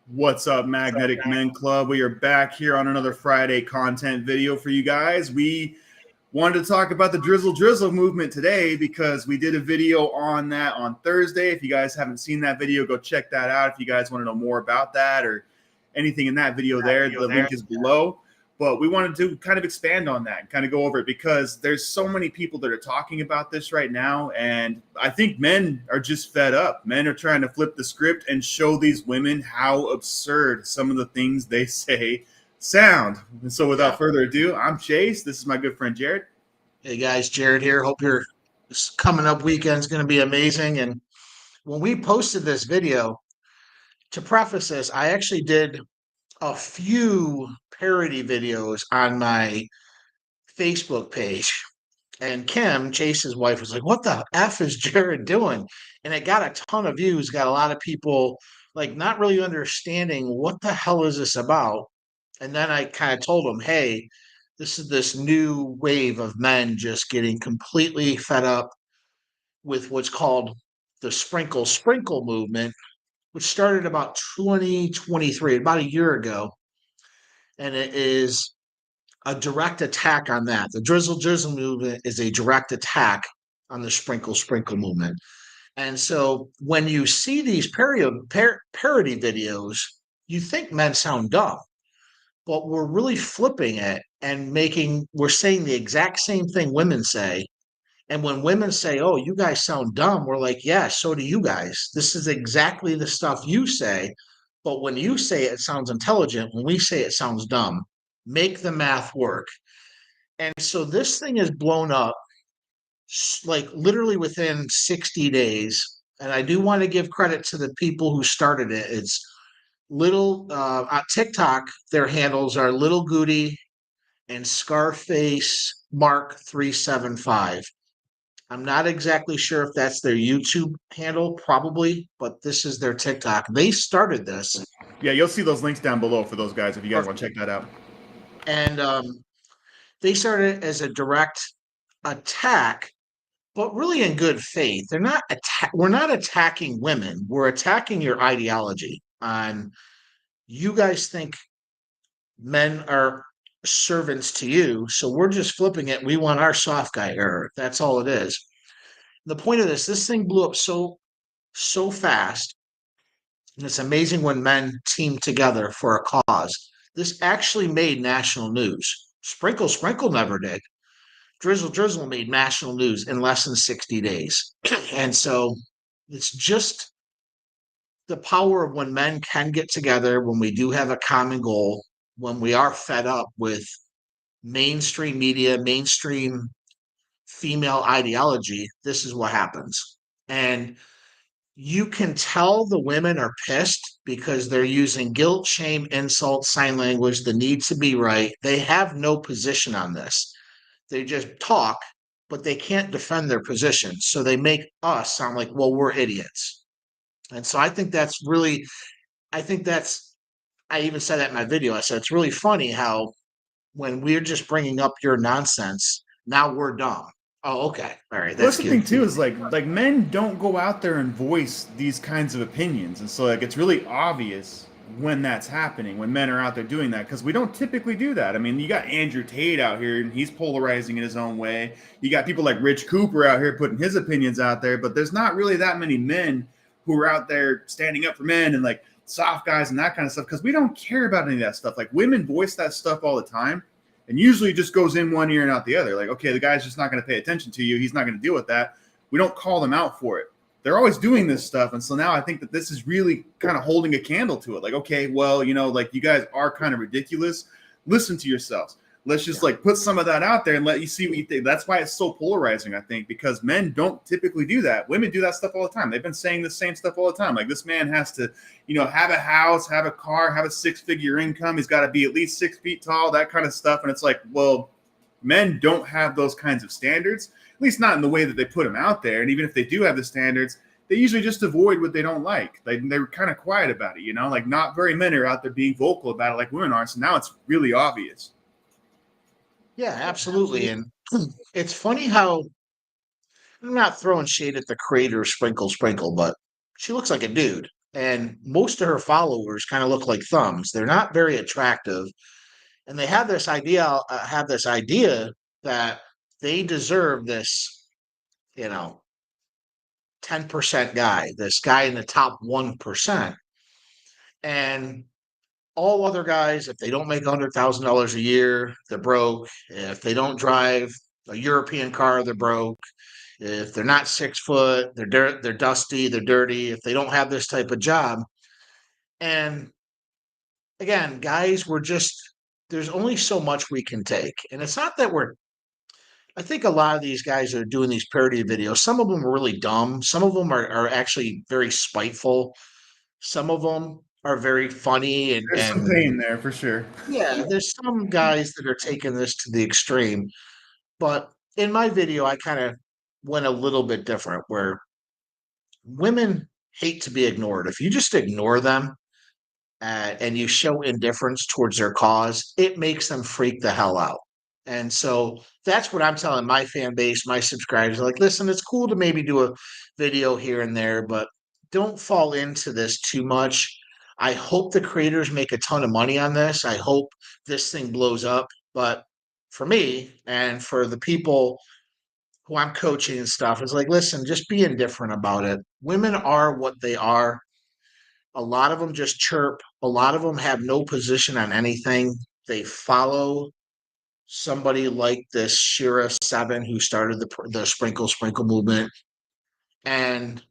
What's up, Magnetic Men Club? We are back here on another Friday content video for you guys. We wanted to talk about the Drizzle Drizzle movement today because we did a video on that on Thursday. If you guys haven't seen that video, go check that out. If you guys want to know more about that or anything in that video there, the link is below. But we wanted to kind of expand on that and kind of go over it because there's so many people that are talking about this right now. And I think men are just fed up. Men are trying to flip the script and show these women how absurd some of the things they say sound. And so without further ado, I'm Chase. This is my good friend, Jared. Hey guys, Jared here. Hope your coming up weekend's going to be amazing. And when we posted this video, to preface this, I actually did a few parody videos on my Facebook page. And Kim, Chase's wife, was like, "What the F is Jared doing?" And it got a ton of views, got a lot of people like not really understanding what the hell is this about. And then I kind of told them, hey, this is this new wave of men just getting completely fed up with what's called the sprinkle movement, which started about 2023, about a year ago. And it is a direct attack on that. The Drizzle Drizzle movement is a direct attack on the sprinkle movement. And so when you see these parody videos, you think men sound dumb, but we're really flipping it and we're saying the exact same thing women say. And when women say, "Oh, you guys sound dumb," we're like, "Yeah, so do you guys. This is exactly the stuff you say. But when you say it, it sounds intelligent. When we say it sounds dumb. Make the math work." And so this thing is blown up like literally within 60 days. And I do want to give credit to the people who started it. It's little on TikTok, their handles are Little Goody and Scarface Mark 375. I'm not exactly sure if that's their YouTube handle, probably, but this is their TikTok. They started this. Yeah, you'll see those links down below for those guys if you guys want to check that out. And they started as a direct attack, but really in good faith. We're not attacking women. We're attacking your ideology on you guys think men are servants to you, so we're just flipping it. We want our soft guy error. That's all it is. The point of this thing blew up so fast. And it's amazing when men team together for a cause. This actually made national news. Sprinkle never did. Drizzle Drizzle made national news in less than 60 days. And so it's just the power of when men can get together, when we do have a common goal, when we are fed up with mainstream media, mainstream female ideology, this is what happens. And you can tell the women are pissed because they're using guilt, shame, insult, sign language, the need to be right. They have no position on this. They just talk, but they can't defend their position. So they make us sound like, well, we're idiots. And so I think that's really, I think that's, I even said that in my video. I said, it's really funny how when we're just bringing up your nonsense, now we're dumb. Oh, okay. All right. Well, That's that's the cute. thing too is like men don't go out there and voice these kinds of opinions, and so like it's really obvious when that's happening when men are out there doing that because we don't typically do that. I mean, you got Andrew Tate out here and he's polarizing in his own way. You got people like Rich Cooper out here putting his opinions out there, but there's not really that many men who are out there standing up for men and like soft guys and that kind of stuff because we don't care about any of that stuff. Like women voice that stuff all the time and usually it just goes in one ear and out the other. Like, okay, the guy's just not going to pay attention to you. He's not going to deal with that. We don't call them out for it. They're always doing this stuff. And so now I think that this is really kind of holding a candle to it. Like, okay, well, you know, like you guys are kind of ridiculous. Listen to yourselves. Let's just like put some of that out there and let you see what you think. That's why it's so polarizing, I think, because men don't typically do that. Women do that stuff all the time. They've been saying the same stuff all the time. Like this man has to, you know, have a house, have a car, have a 6-figure income. He's got to be at least 6 feet tall, that kind of stuff. And it's like, well, men don't have those kinds of standards, at least not in the way that they put them out there. And even if they do have the standards, they usually just avoid what they don't like. They're kind of quiet about it, you know, like not very many are out there being vocal about it like women are. So now it's really obvious. Yeah, absolutely. And it's funny how I'm not throwing shade at the creator of Sprinkle, but she looks like a dude. and most of her followers kind of look like thumbs. They're not very attractive, and they have this idea that they deserve this, you know, 10% guy, this guy in the top 1%. And all other guys, if they don't make $100,000 a year, they're broke. If they don't drive a European car, they're broke. If they're not 6 foot, they're dusty, they're dirty. If they don't have this type of job, and again, guys, there's only so much we can take, and it's not that we're. I think a lot of these guys that are doing these parody videos, some of them are really dumb. Some of them are actually very spiteful. Some of them are very funny There's some and pain there for sure. yeah, there's some guys that are taking this to the extreme. But in my video, I kind of went a little bit different where women hate to be ignored. If you just ignore them and you show indifference towards their cause, it makes them freak the hell out. And so that's what I'm telling my fan base, my subscribers. Like, listen, it's cool to maybe do a video here and there, but don't fall into this too much. I hope the creators make a ton of money on this. I hope this thing blows up. But for me and for the people who I'm coaching and stuff, it's like, listen, just be indifferent about it. Women are what they are. A lot of them just chirp. A lot of them have no position on anything. They follow somebody like this Shira Seven who started the sprinkle movement, and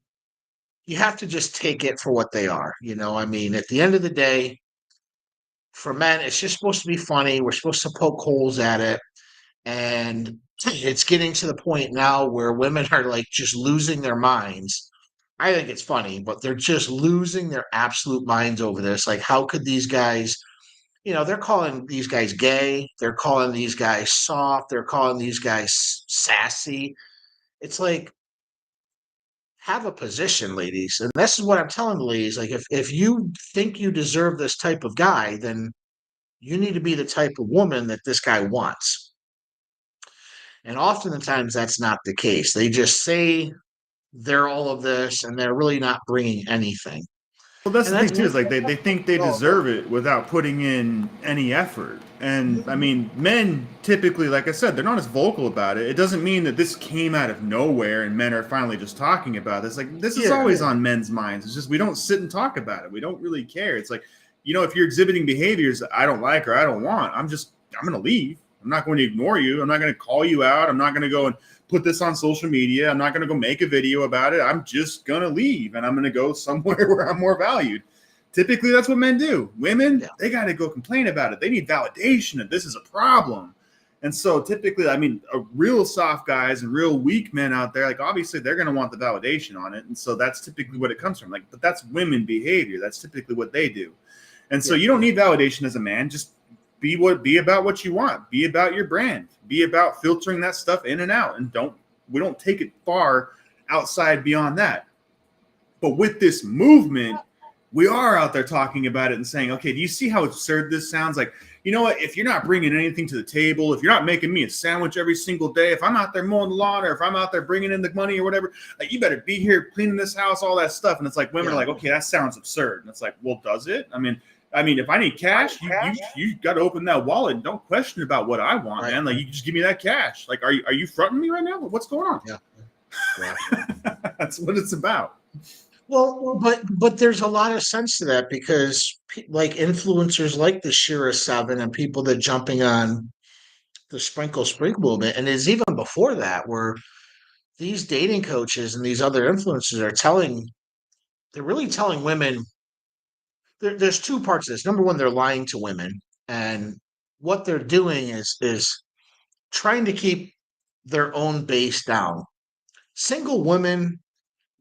you have to just take it for what they are. I mean, at the end of the day, for men, it's just supposed to be funny. We're supposed to poke holes at it, and it's getting to the point now where women are like just losing their minds. I think it's funny, but they're just losing their absolute minds over this. Like, how could these guys, they're calling these guys gay. They're calling these guys soft. They're calling these guys sassy. It's like, have a position, ladies. And this is what I'm telling the ladies. Like, if you think you deserve this type of guy, then you need to be the type of woman that this guy wants. And oftentimes that's not the case. They just say they're all of this and they're really not bringing anything. Well, that's And the thing that's too, is like they think they deserve it without putting in any effort. And I mean, men typically, like I said, they're not as vocal about it. It doesn't mean that this came out of nowhere and men are finally just talking about this. Like, this is always on men's minds. It's just we don't sit and talk about it. We don't really care. It's like, if you're exhibiting behaviors that I don't like or I don't want, I'm going to leave. I'm not going to ignore you. I'm not going to call you out. I'm not going to go and put this on social media. I'm not going to go make a video about it. I'm just going to leave and I'm going to go somewhere where I'm more valued. Typically, that's what men do. Women, they got to go complain about it. They need validation that this is a problem. And so typically, I mean, real soft guys and real weak men out there, like obviously they're going to want the validation on it. And so that's typically what it comes from. Like, but that's women behavior. That's typically what they do. And so you don't need validation as a man. Just be about what you want. Be about your brand. Be about filtering that stuff in and out. And we don't take it far outside beyond that. But with this movement, we are out there talking about it and saying, okay, do you see how absurd this sounds? Like, you know what? If you're not bringing anything to the table, if you're not making me a sandwich every single day, if I'm out there mowing the lawn or if I'm out there bringing in the money or whatever, like, you better be here cleaning this house, all that stuff. And it's like women are like, okay, that sounds absurd. And it's like, well, does it? I mean, if I need cash, you got to open that wallet and don't question about what I want, man. Like, you just give me that cash. Like, are you fronting me right now? What's going on? Yeah. That's what it's about. Well, but there's a lot of sense to that because like influencers like the Shira Seven and people that jumping on the sprinkle movement, and it's even before that where these dating coaches and these other influencers they're really telling women. There's two parts to this. Number one, they're lying to women, and what they're doing is trying to keep their own base down. Single women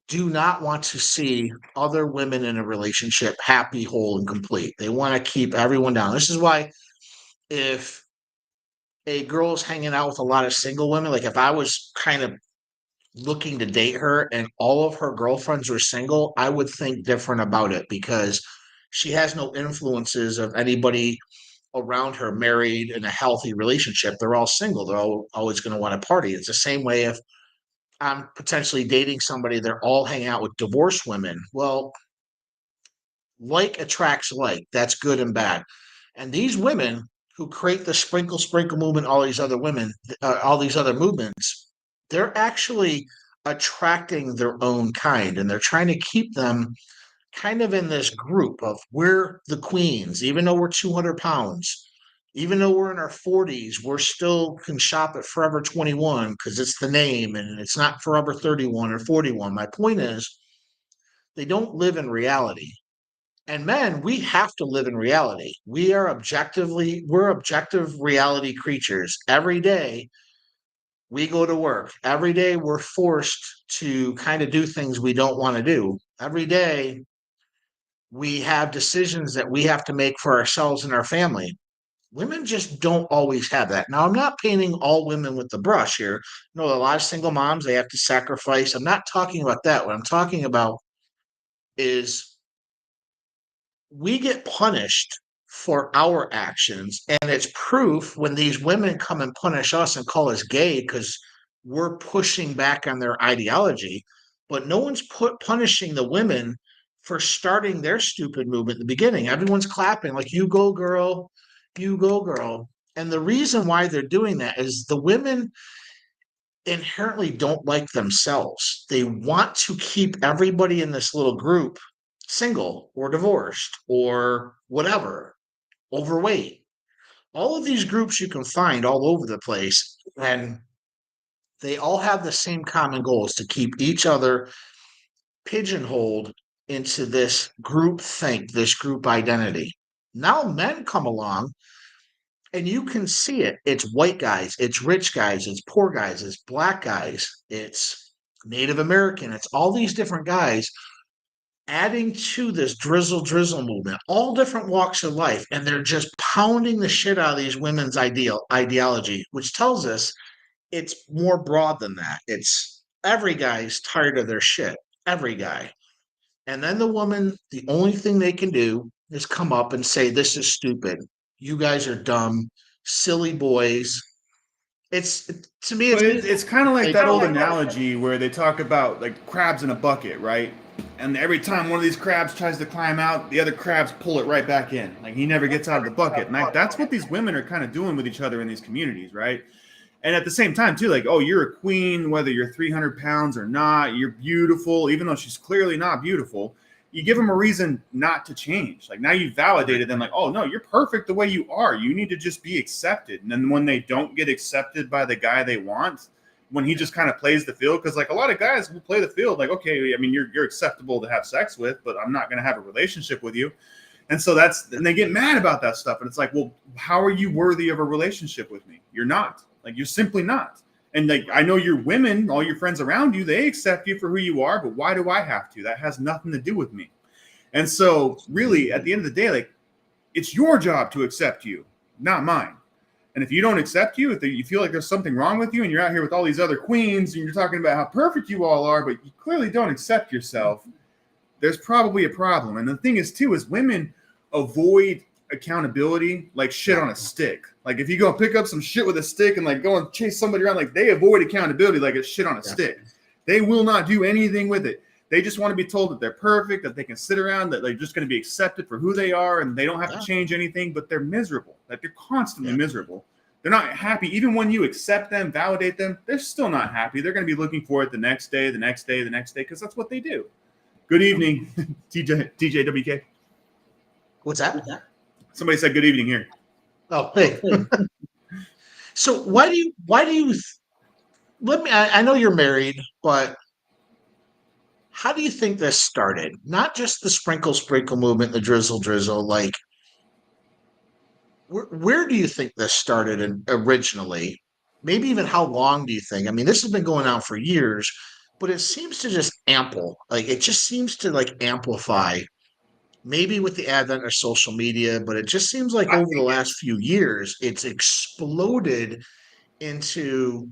do not want to see other women in a relationship happy, whole, and complete. They want to keep everyone down. This is why if a girl's hanging out with a lot of single women, like if I was kind of looking to date her and all of her girlfriends were single, I would think different about it because she has no influences of anybody around her married in a healthy relationship. They're all single. They're all always going to want to party. It's the same way if I'm potentially dating somebody, they're all hanging out with divorced women. Well, Like attracts like. That's good and bad. And these women who create the sprinkle movement, all these other women, all these other movements, they're actually attracting their own kind, and they're trying to keep them kind of in this group of we're the queens, even though we're 200 pounds, even though we're in our 40s, we're still can shop at Forever 21 because it's the name and it's not Forever 31 or 41. My point is, they don't live in reality. And men, we have to live in reality. We're objective reality creatures. Every day we go to work. Every day we're forced to kind of do things we don't want to do. Every day we have decisions that we have to make for ourselves and our family. Women just don't always have that. Now, I'm not painting all women with the brush here. No, a lot of single moms, they have to sacrifice. I'm not talking about that. What I'm talking about is we get punished for our actions. And it's proof when these women come and punish us and call us gay because we're pushing back on their ideology. But no one's punishing the women for starting their stupid movement in the beginning. Everyone's clapping, like, you go, girl, you go, girl. And the reason why they're doing that is the women inherently don't like themselves. They want to keep everybody in this little group single or divorced or whatever, overweight. All of these groups you can find all over the place, and they all have the same common goals to keep each other pigeonholed into this group think, this group identity. Now men come along and you can see it. It's white guys, it's rich guys, it's poor guys, it's black guys, it's Native American, it's all these different guys adding to this drizzle drizzle movement, all different walks of life, and they're just pounding the shit out of these women's ideology, which tells us it's more broad than that. It's every guy's tired of their shit, every guy. And then the woman, the only thing they can do is come up and say, "This is stupid. You guys are dumb, silly boys." It's to me, But it's it's kind of like like, that old analogy where they talk about like crabs in a bucket, right? And every time one of these crabs tries to climb out, the other crabs pull it right back in. Like he never gets out of the bucket. And that's what these women are kind of doing with each other in these communities, right? And at the same time, too, like, oh, you're a queen, whether you're 300 pounds or not, you're beautiful, even though she's clearly not beautiful. You give them a reason not to change. Like now you've validated them, like, oh, no, you're perfect the way you are. You need to just be accepted. And then when they don't get accepted by the guy they want, when he just kind of plays the field, because like a lot of guys will play the field, like, okay, I mean, you're acceptable to have sex with, but I'm not going to have a relationship with you. And so and they get mad about that stuff. And it's like, well, how are you worthy of a relationship with me? You're not. Like, you're simply not. And like, I know your women, all your friends around you, they accept you for who you are, but why do I have to? That has nothing to do with me. And so really, at the end of the day, like, it's your job to accept you, not mine. And if you don't accept you, if you feel like there's something wrong with you and you're out here with all these other queens and you're talking about how perfect you all are, but you clearly don't accept yourself, there's probably a problem. And the thing is, too, is women avoid accountability like shit on a stick. Like if you go pick up some shit with a stick and like go and chase somebody around, like they avoid accountability like it's shit on a stick. They will not do anything with it. They just want to be told that they're perfect, that they can sit around, that they're just going to be accepted for who they are, and they don't have to change anything, but they're miserable. Like they're constantly miserable. They're not happy. Even when you accept them, validate them, they're still not happy. They're going to be looking for it the next day, the next day, the next day, because that's what they do. Good evening, TJWK. What's that? Somebody said good evening here. Oh, hey. So why do you let me, I know you're married, but how do you think this started? Not just the sprinkle movement, the drizzle drizzle, like where do you think this started originally? Maybe even how long do you think? I mean, this has been going on for years, but it seems to just it just seems to like amplify, maybe with the advent of social media, but it just seems like over the last few years, it's exploded into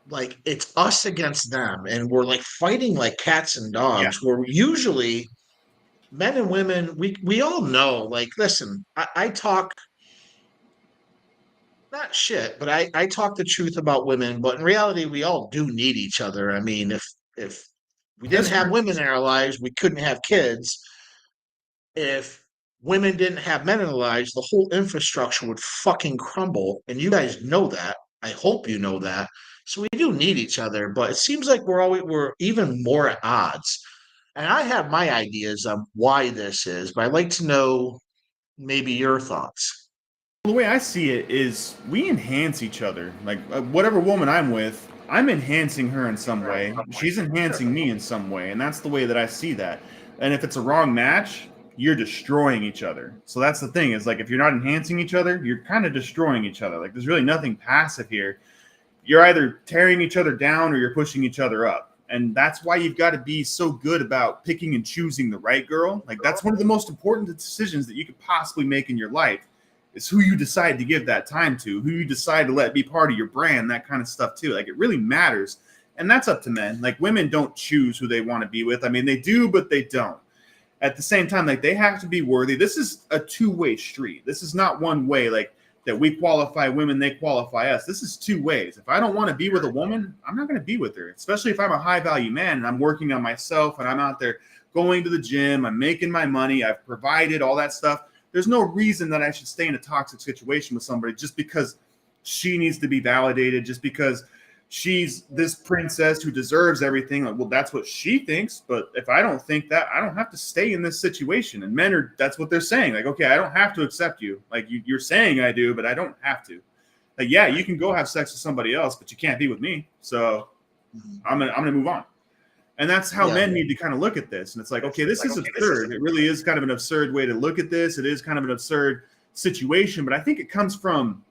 like it's us against them, and we're like fighting like cats and dogs. Where usually men and women, we all know. Like, listen, I talk not shit, but I talk the truth about women. But in reality, we all do need each other. I mean, if we didn't have women in our lives, we couldn't have kids. if women didn't have men in their lives, the whole infrastructure would fucking crumble. And you guys know that. I hope you know that. So we do need each other, but it seems like we're even more at odds. And I have my ideas of why this is, but I'd like to know maybe your thoughts. The way I see it is we enhance each other. Like whatever woman I'm with, I'm enhancing her in some way. She's enhancing me in some way, and that's the way that I see that. And if it's a wrong match, you're destroying each other. So that's the thing is like if you're not enhancing each other, you're kind of destroying each other. Like there's really nothing passive here. You're either tearing each other down or you're pushing each other up. And that's why you've got to be so good about picking and choosing the right girl. Like that's one of the most important decisions that you could possibly make in your life is who you decide to give that time to, who you decide to let be part of your brand, that kind of stuff too. Like it really matters. And that's up to men. Like women don't choose who they want to be with. I mean, they do, but they don't. At the same time, like they have to be worthy. This is a two-way street. This is not one way, like that we qualify women, they qualify us. This is two ways. If I don't want to be with a woman, I'm not going to be with her, especially if I'm a high value man and I'm working on myself and I'm out there going to the gym, I'm making my money, I've provided all that stuff. There's no reason that I should stay in a toxic situation with somebody just because she needs to be validated, just because she's this princess who deserves everything. Like, well, that's what she thinks. But if I don't think that, I don't have to stay in this situation. And men are, that's what they're saying. Like, okay, I don't have to accept you. Like you're saying I do, but I don't have to. Like, yeah, you can go have sex with somebody else, but you can't be with me. So I'm gonna move on. And that's how men need to kind of look at this. And it's like, okay, this is absurd. It really is kind of an absurd way to look at this. It is kind of an absurd situation, but I think it comes from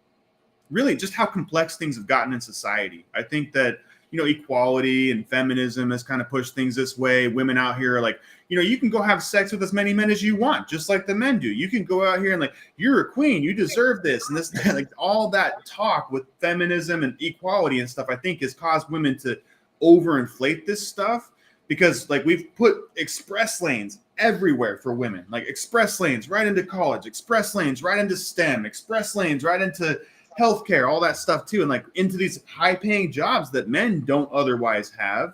really just how complex things have gotten in society. I think that, equality and feminism has kind of pushed things this way. Women out here are like, you can go have sex with as many men as you want, just like the men do. You can go out here and like, you're a queen, you deserve this and this, like all that talk with feminism and equality and stuff, I think has caused women to overinflate this stuff because like we've put express lanes everywhere for women, like express lanes right into college, express lanes right into STEM, express lanes right into healthcare, all that stuff too, and like into these high-paying jobs that men don't otherwise have.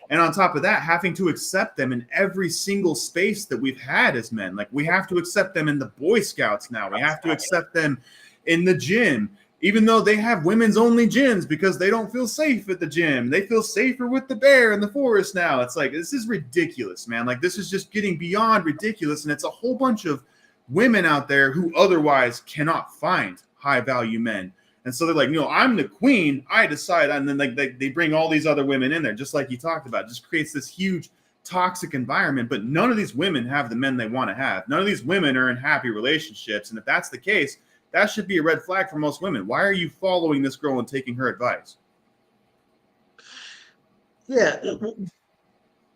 And on top of that, having to accept them in every single space that we've had as men. Like we have to accept them in the Boy Scouts now. We have to accept them in the gym, even though they have women's only gyms because they don't feel safe at the gym. They feel safer with the bear in the forest now. It's like, this is ridiculous, man. Like this is just getting beyond ridiculous. And it's a whole bunch of women out there who otherwise cannot find high value men. And so they're like, I'm the queen, I decide. And then like they bring all these other women in there, just like you talked about. It just creates this huge toxic environment. But none of these women have the men they want to have. None of these women are in happy relationships. And if that's the case, that should be a red flag for most women. Why are you following this girl and taking her advice? Yeah,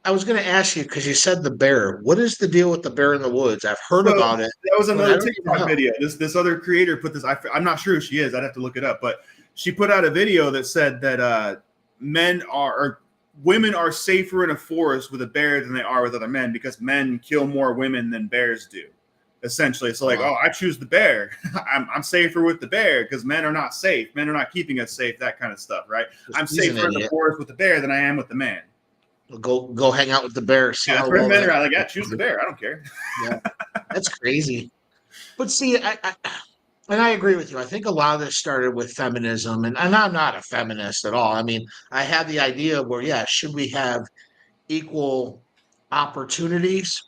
I was going to ask you because you said the bear. What is the deal with the bear in the woods? I've heard So about it. that was But I another don't even TikTok know. video. This other creator put this. I'm not sure who she is. I'd have to look it up. But she put out a video that said that men are or women are safer in a forest with a bear than they are with other men because men kill more women than bears do. Essentially, so like, Wow. oh, I choose the bear. I'm safer with the bear because men are not safe. Men are not keeping us safe. That kind of stuff, right? I'm He's an safer in the idiot. forest with the bear than I am with the man. Go hang out with the bear. See Yeah, how that's where well men that. are like, yeah, choose the bear. I don't care. Yeah, that's crazy. But see, and I agree with you. I think a lot of this started with feminism, and I'm not a feminist at all. I mean, I had the idea where, yeah, should we have equal opportunities?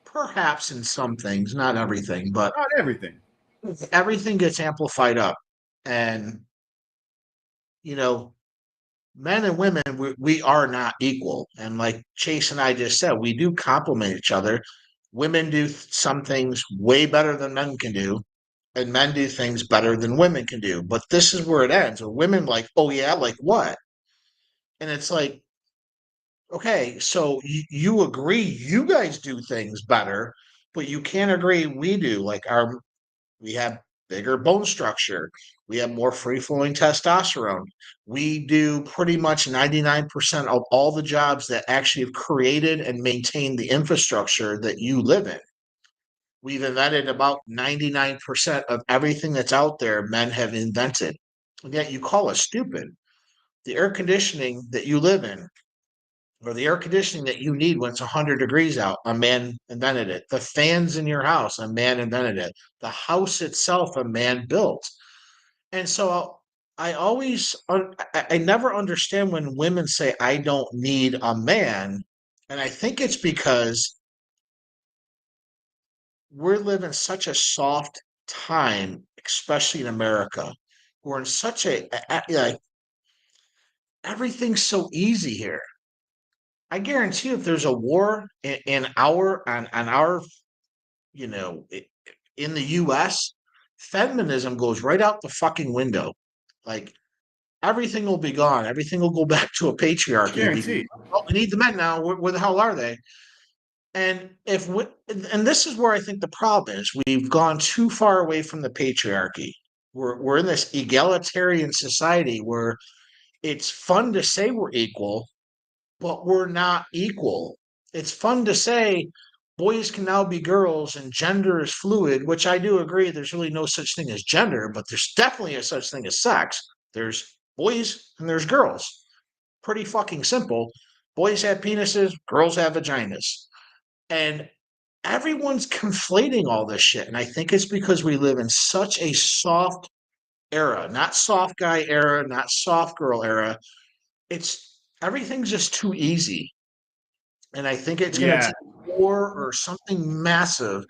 Perhaps in some things, not everything, but Not everything. everything gets amplified up. And, you know, men and women, we are not equal. And like Chase and I just said, we do complement each other. Women do some things way better than men can do, and men do things better than women can do. But this is where it ends. Where women like, oh yeah, like what? And it's like, okay, so you agree you guys do things better, but you can't agree we do. Like we have bigger bone structure. We have more free flowing testosterone. We do pretty much 99% of all the jobs that actually have created and maintained the infrastructure that you live in. We've invented about 99% of everything that's out there, men have invented. And yet you call us stupid. The air conditioning that you live in, or the air conditioning that you need when it's 100 degrees out, a man invented it. The fans in your house, a man invented it. The house itself, a man built. And so I always, I never understand when women say, I don't need a man. And I think it's because we're living such a soft time, especially in America. We're in such like, everything's so easy here. I guarantee you, if there's a war on our, you know, in the US, feminism goes right out the fucking window. Like, everything will be gone. Everything will go back to a patriarchy because, Guaranteed. oh, we need the men now. Where the hell are they? And if we, and this is where I think the problem is. We've gone too far away from the patriarchy. We're in this egalitarian society where it's fun to say we're equal, but we're not equal. It's fun to say boys can now be girls and gender is fluid, which I do agree. There's really no such thing as gender, but there's definitely a such thing as sex. There's boys and there's girls. Pretty fucking simple. Boys have penises, girls have vaginas. And everyone's conflating all this shit. And I think it's because we live in such a soft era, not soft guy era, not soft girl era. It's everything's just too easy. And I think it's going to Yeah. take war or something massive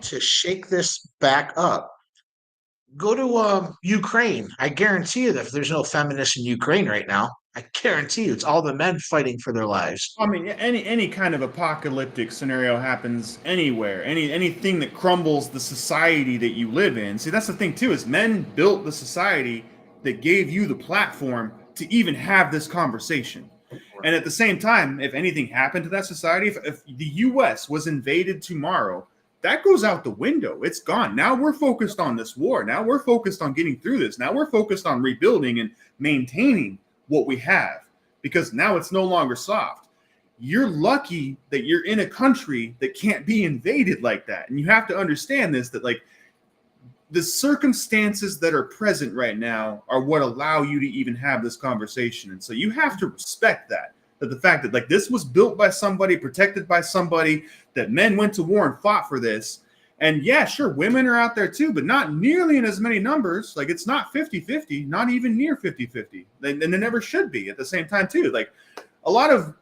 to shake this back up. Go to Ukraine. I guarantee you that if there's no feminists in Ukraine right now, I guarantee you it's all the men fighting for their lives. I mean, any kind of apocalyptic scenario happens anywhere. Anything that crumbles the society that you live in. See, that's the thing too, is men built the society that gave you the platform to even have this conversation. And at the same time, if anything happened to that society, if the US was invaded tomorrow, that goes out the window. It's gone. Now we're focused on this war. Now we're focused on getting through this. Now we're focused on rebuilding and maintaining what we have, because now it's no longer soft. You're lucky that you're in a country that can't be invaded like that. And you have to understand this, that like the circumstances that are present right now are what allow you to even have this conversation. And so you have to respect that, that the fact that like this was built by somebody, protected by somebody, that men went to war and fought for this. And yeah, sure, women are out there too, but not nearly in as many numbers. Like it's not 50-50, not even near 50-50. And it never should be at the same time too. Like a lot of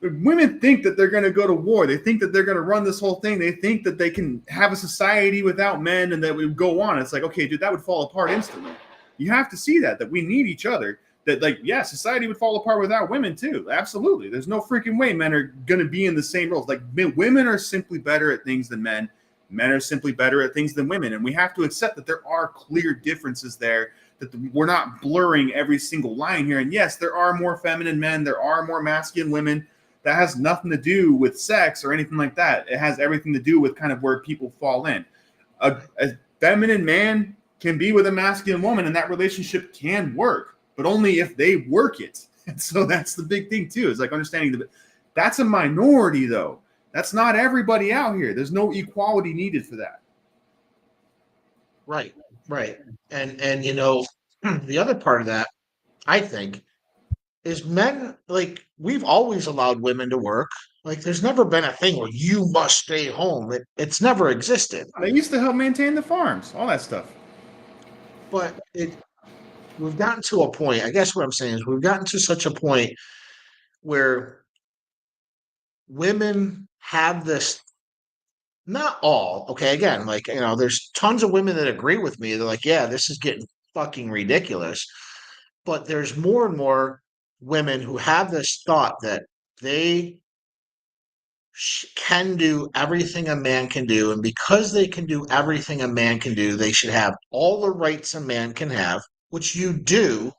women think that they're going to go to war. They think that they're going to run this whole thing. They think that they can have a society without men and that we would go on. It's like, okay, dude, that would fall apart instantly. You have to see that we need each other. That like, yeah, society would fall apart without women too. Absolutely. There's no freaking way men are going to be in the same roles. Like women are simply better at things than men. Men are simply better at things than women. And we have to accept that there are clear differences there, that we're not blurring every single line here. And yes, there are more feminine men. There are more masculine women. That has nothing to do with sex or anything like that. It has everything to do with kind of where people fall in. A feminine man can be with a masculine woman and that relationship can work, but only if they work it. And so that's the big thing too, is like understanding that that's a minority though. That's not everybody out here. There's no equality needed for that. Right, right. And you know, the other part of that, I think, is men, like, we've always allowed women to work. Like there's never been a thing where you must stay home. It's never existed. They used to help maintain the farms, all that stuff. But we've gotten to a point, I guess what I'm saying is we've gotten to such a point where women have this, not all, okay, again, like, you know, there's tons of women that agree with me. They're like, yeah, this is getting fucking ridiculous. But there's more and more women who have this thought that they can do everything a man can do. And because they can do everything a man can do, they should have all the rights a man can have, which you do.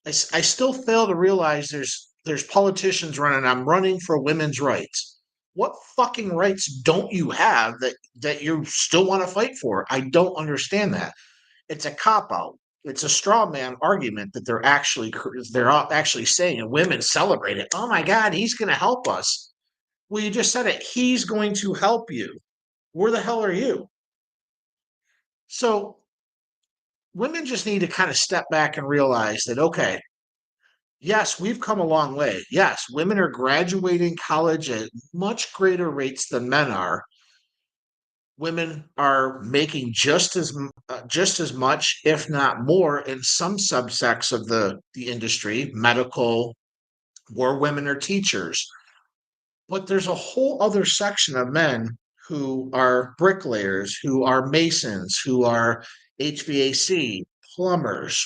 I still fail to realize there's politicians running. I'm running for women's rights. What fucking rights don't you have that you still want to fight for? I don't understand that. It's a cop out. It's a straw man argument that they're actually saying, and women celebrate it. Oh my God, he's going to help us. Well, you just said it. He's going to help you. Where the hell are you? So women just need to kind of step back and realize that, okay, Yes, we've come a long way. Yes, women are graduating college at much greater rates than men are. Women are making just as much, if not more, in some subsects of the industry, medical, where women are teachers. But there's a whole other section of men who are bricklayers, who are masons, who are HVAC, plumbers,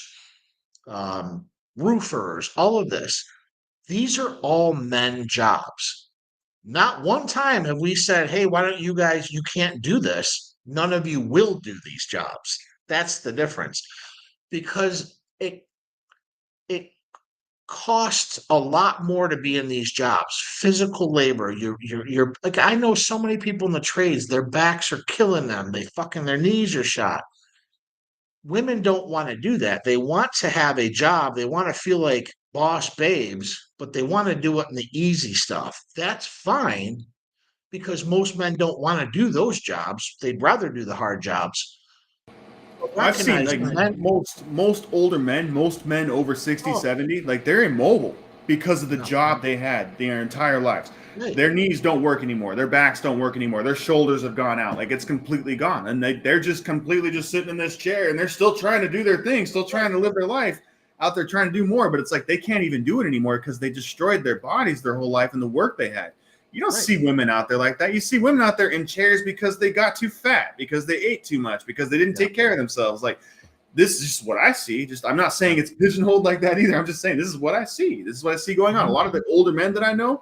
um, roofers, all of this. These are all men jobs. Not one time have we said, hey, why don't you guys, you can't do this. None of you will do these jobs. That's the difference. Because it costs a lot more to be in these jobs. Physical labor. You're like, I know so many people in the trades, their backs are killing them. Their knees are shot. Women don't want to do that. They want to have a job. They want to feel like boss babes, but they want to do it in the easy stuff. That's fine because most men don't want to do those jobs. They'd rather do the hard jobs. But I've seen recognize like men. most older men, most men over 60, Oh, 70, like they're immobile because of the no, job they had their entire lives. right, Their knees don't work anymore. Their backs don't work anymore. Their shoulders have gone out. Like it's completely gone. And they're just completely just sitting in this chair and they're still trying to do their thing, still right, trying to live their life out there trying to do more. But it's like they can't even do it anymore because they destroyed their bodies their whole life and the work they had. You don't right. see women out there like that. You see women out there in chairs because they got too fat, because they ate too much, because they didn't Yeah, take care of themselves. Like this is just what I see. Just I'm not yeah. saying it's pigeonholed like that either. I'm just saying this is what I see. This is what I see going on. A Mhm. lot of the older men that I know,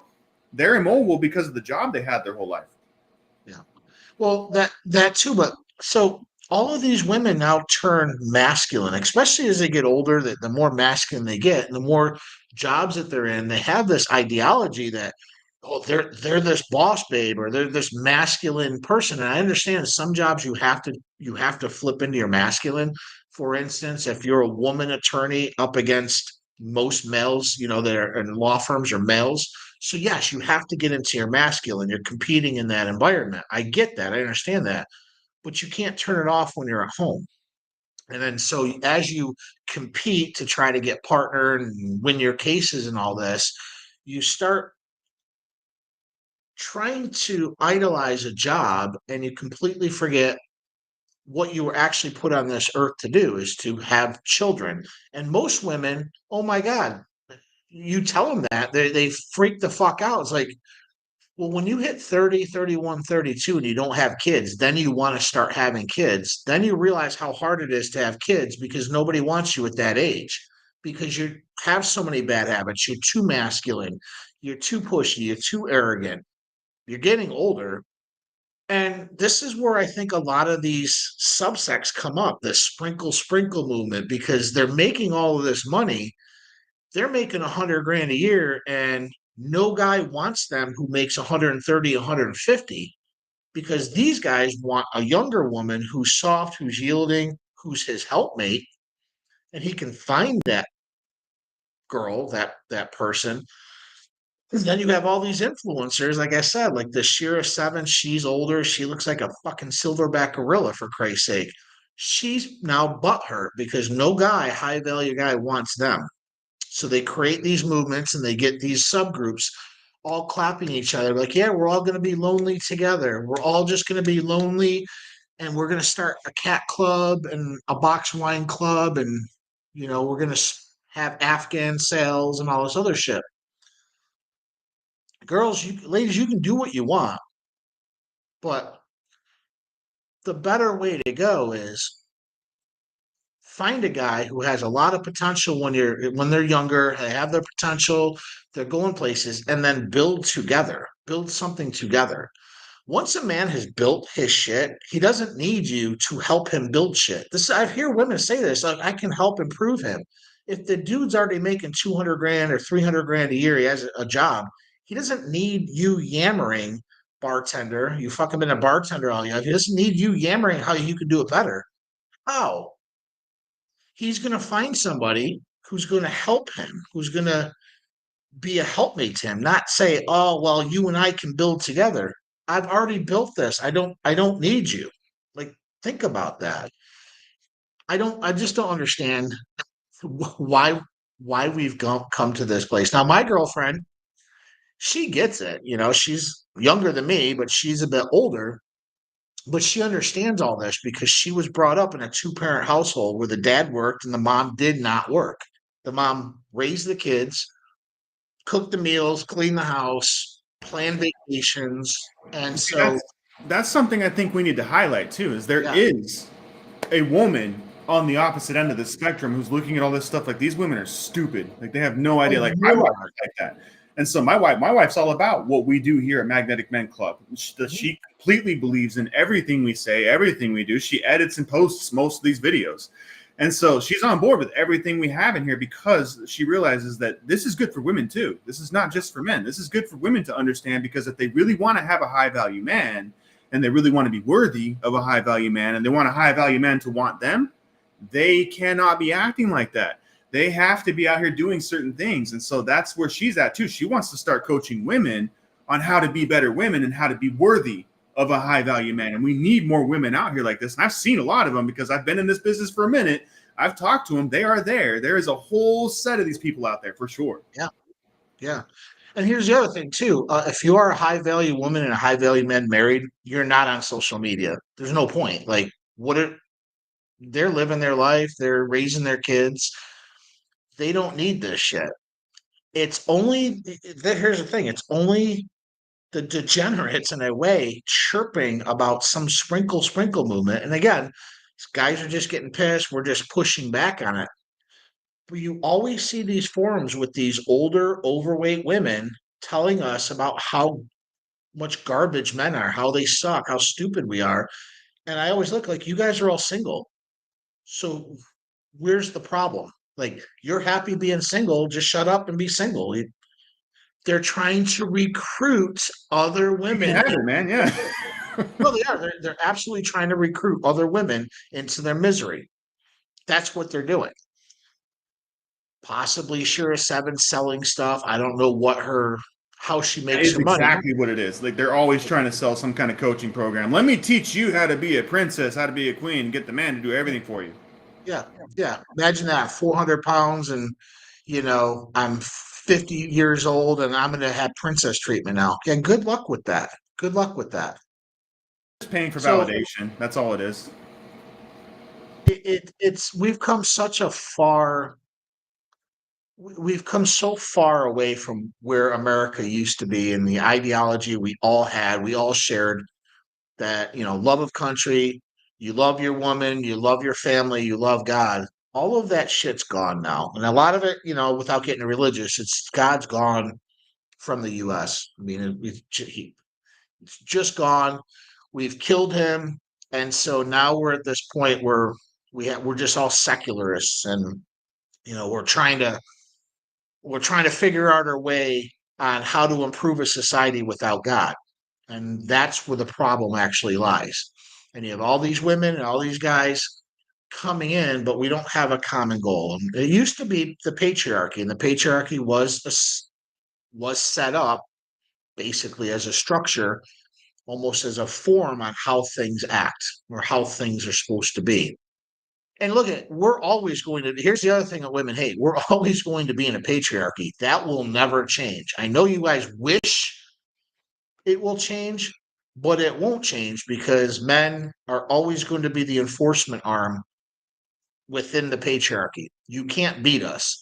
they're immobile because of the job they had their whole life. Yeah. Well, that too, but so all of these women now turn masculine, especially as they get older, the more masculine they get, and the more jobs that they're in, they have this ideology that oh, they're this boss babe or they're this masculine person. And I understand some jobs you have to flip into your masculine. For instance, if you're a woman attorney up against most males, that are in law firms are males, so yes, you have to get into your masculine. You're competing in that environment. I get that. I understand that. But you can't turn it off when you're at home. And then so as you compete to try to get partner and win your cases and all this, you start trying to idolize a job and you completely forget what you were actually put on this earth to do is to have children. And most women, oh my God, you tell them that they freak the fuck out. It's like, well, when you hit 30, 31, 32, and you don't have kids, then you want to start having kids. Then you realize how hard it is to have kids because nobody wants you at that age because you have so many bad habits. You're too masculine. You're too pushy. You're too arrogant. You're getting older. And this is where I think a lot of these subsects come up, this sprinkle movement, because they're making all of this money. They're making 100 grand a year and no guy wants them who makes 130, 150 because these guys want a younger woman who's soft, who's yielding, who's his helpmate, and he can find that girl, that person. And then you have all these influencers, like I said, like the Shira Seven. She's older. She looks like a fucking silverback gorilla, for Christ's sake. She's now butthurt because no guy, high value guy, wants them. So they create these movements and they get these subgroups all clapping each other like, yeah, we're all going to be lonely together. We're all just going to be lonely and we're going to start a cat club and a box wine club and, we're going to have Afghan sales and all this other shit. Girls, ladies, you can do what you want, but the better way to go is find a guy who has a lot of potential when they're younger, they have their potential, they're going places, and then build together, build something together. Once a man has built his shit, he doesn't need you to help him build shit. This I hear women say this, like I can help improve him. If the dude's already making 200 grand or 300 grand a year, he has a job, he doesn't need you yammering, bartender. You fucking been a bartender all your life. He doesn't need you yammering how you can do it better. How? He's going to find somebody who's going to help him, who's going to be a helpmate to him, not say, "Oh, well, you and I can build together." I've already built this. I don't need you. Like think about that. I just don't understand why why we've come to this place. Now, my girlfriend, she gets it. She's younger than me, but she's a bit older. But she understands all this because she was brought up in a two-parent household where the dad worked and the mom did not work. The mom raised the kids, cooked the meals, cleaned the house, planned vacations. And See, so, that's something I think we need to highlight too. Is there yeah. is a woman on the opposite end of the spectrum who's looking at all this stuff like these women are stupid. Like they have no Oh, idea. Like my you wife are. is like that. And so my wife's all about what we do here at Magnetic Men Club. Mhm. She completely believes in everything we say, everything we do. She edits and posts most of these videos. And so she's on board with everything we have in here because she realizes that this is good for women too. This is not just for men. This is good for women to understand because if they really want to have a high value man and they really want to be worthy of a high value man and they want a high value man to want them, they cannot be acting like that. They have to be out here doing certain things. And so that's where she's at too. She wants to start coaching women on how to be better women and how to be worthy of a high value man. And we need more women out here like this. And I've seen a lot of them because I've been in this business for a minute. I've talked to them. They are there. There is a whole set of these people out there for sure. Yeah. Yeah. And here's the other thing too. If you are a high value woman and a high value man married, you're not on social media. There's no point. Like, they're living their life, they're raising their kids. They don't need this shit. It's only here's the thing. It's only the degenerates in a way chirping about some sprinkle movement. And again, guys are just getting pissed. We're just pushing back on it. But you always see these forums with these older, overweight women telling us about how much garbage men are, how they suck, how stupid we are. And I always look like you guys are all single. So where's the problem? Like, you're happy being single, just shut up and be single. They're trying to recruit other You can women. have it, man. Yeah. No, they are. They're absolutely trying to recruit other women into their misery. That's what they're doing. Possibly Shira Seven selling stuff. I don't know how she That makes is her money. exactly what it is. Like they're always trying to sell some kind of coaching program. Let me teach you how to be a princess, how to be a queen, and get the man to do everything for you. Yeah, yeah. Imagine that, 400 pounds, and I'm 50 years old, and I'm going to have princess treatment now. Yeah, good luck with that. Good luck with that. Just paying for So validation. That's all it is. it's we've come such a far we've come so far away from where America used to be and the ideology we all had, we all shared, that, love of country, you love your woman, you love your family, you love God. All of that shit's gone now. And a lot of it, without getting religious, it's God's gone from the US. I mean, it's just gone. We've killed him. And so now we're at this point where we're just all secularists, and we're trying to figure out our way on how to improve a society without God. And that's where the problem actually lies. And you have all these women and all these guys coming in, but we don't have a common goal. And it used to be the patriarchy, and the patriarchy was set up basically as a structure, almost as a form on how things act or how things are supposed to be. And look at, we're always going to, here's the other thing that women hate. We're always going to be in a patriarchy. That will never change. I know you guys wish it will change, but it won't change because men are always going to be the enforcement arm within the patriarchy. You can't beat us.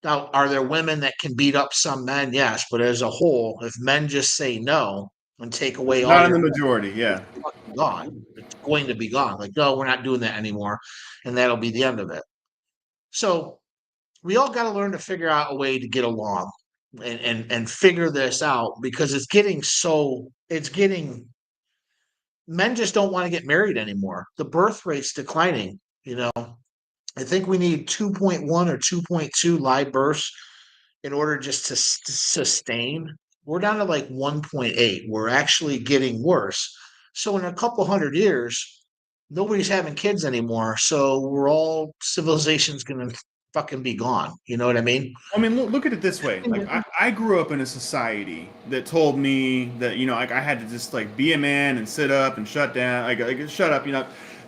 Now, are there women that can beat up some men? Yes, but as a whole, if men just say no and take away all Not in your, the majority, yeah. it's fucking gone. It's going to be gone. Like, no, we're not doing that anymore, and that'll be the end of it. So we all got to learn to figure out a way to get along and figure this out, because it's getting men just don't want to get married anymore. The birth rate's declining. I think we need 2.1 or 2.2 live births in order just to sustain. We're down to like 1.8. We're actually getting worse. So in a couple hundred years, nobody's having kids anymore. So civilization's gonna fucking be gone. You know what I mean? I mean, look at it this way. Like, I grew up in a society that told me that, like I had to just like be a man and sit up and shut down. Like shut up,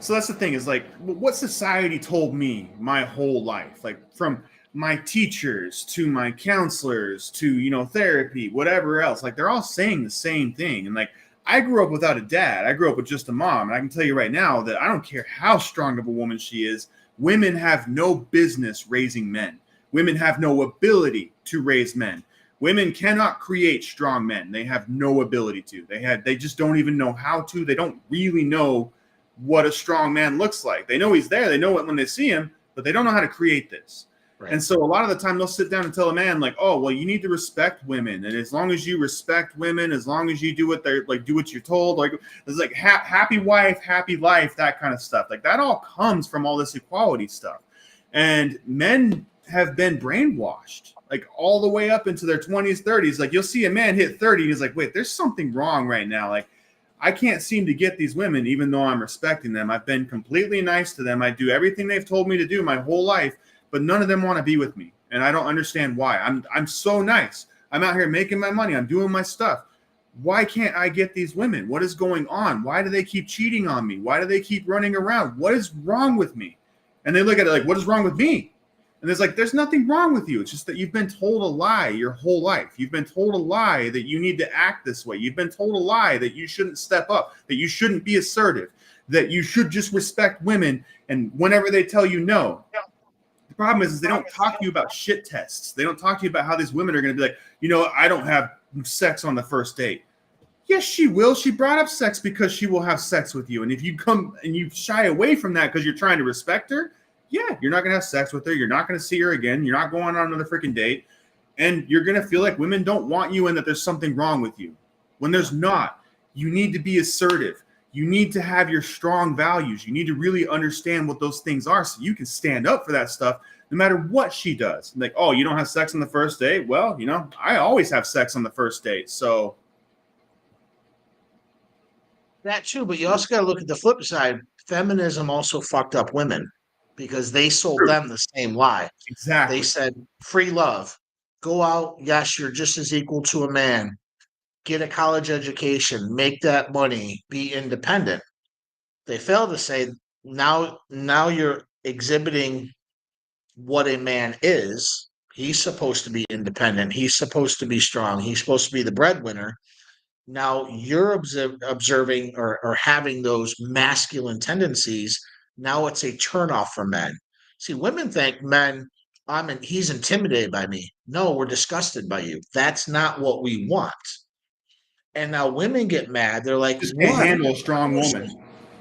So that's the thing is like what society told me my whole life. Like from my teachers to my counselors to, therapy, whatever else, like they're all saying the same thing. And like, I grew up without a dad. I grew up with just a mom. And I can tell you right now that I don't care how strong of a woman she is, women have no business raising men. Women have no ability to raise men. Women cannot create strong men. They have no ability to. They just don't even know how to. They don't really know what a strong man looks like. They know he's there. They know it when they see him, but they don't know how to create this. Right. And so a lot of the time they'll sit down and tell a man like, oh, well, you need to respect women. And as long as you respect women, as long as you do what they're like, do what you're told, like it's like happy wife, happy life, that kind of stuff. Like that all comes from all this equality stuff. And men have been brainwashed like all the way up into their 20s, 30s. Like you'll see a man hit 30 and he's like, wait, there's something wrong right now. Like I can't seem to get these women, even though I'm respecting them. I've been completely nice to them. I do everything they've told me to do my whole life, but none of them want to be with me. And I don't understand why. I'm so nice. I'm out here making my money. I'm doing my stuff. Why can't I get these women? What is going on? Why do they keep cheating on me? Why do they keep running around? What is wrong with me? And they look at it like, what is wrong with me? And it's like, there's nothing wrong with you. It's just that you've been told a lie your whole life. You've been told a lie that you need to act this way. You've been told a lie that you shouldn't step up, that you shouldn't be assertive, that you should just respect women. And whenever they tell you no, the problem is they don't talk to you about shit tests. They don't talk to you about how these women are going to be like, I don't have sex on the first date. Yes, she will. She brought up sex because she will have sex with you. And if you come and you shy away from that because you're trying to respect her, yeah, you're not going to have sex with her. You're not going to see her again. You're not going on another freaking date. And you're going to feel like women don't want you and that there's something wrong with you. When there's not, you need to be assertive. You need to have your strong values. You need to really understand what those things are so you can stand up for that stuff no matter what she does. Like, oh, you don't have sex on the first date? Well, I always have sex on the first date. So That too, but you also got to look at the flip side. Feminism also fucked up women because they sold true. them the same lie. They Exactly. said, free love. Go out. Yes, you're just as equal to a man. Get a college education. Make that money. Be independent. They fail to say, now you're exhibiting what a man is. He's supposed to be independent. He's supposed to be strong. He's supposed to be the breadwinner. Now you're observing or having those masculine tendencies. Now it's a turnoff for men. See, women think men, he's intimidated by me. No, we're disgusted by you. That's not what we want. And now women get mad. They're like, Just can't what? handle a strong woman.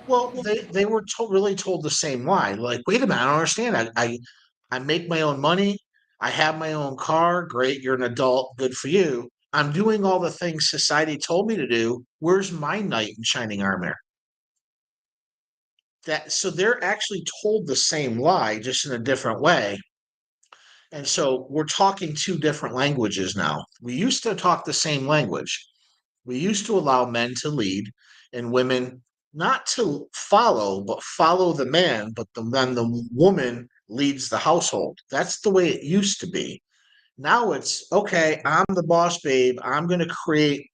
Well, they were really told the same lie. Like, wait a minute, I don't understand. I make my own money. I have my own car. Great, you're an adult. Good for you. I'm doing all the things society told me to do. Where's my knight in shining armor? So they're actually told the same lie, just in a different way. And so we're talking two different languages now. We used to talk the same language. We used to allow men to lead and women not to follow, but follow the man, but then the woman leads the household. That's the way it used to be. Now it's okay, I'm the boss, babe. I'm going to create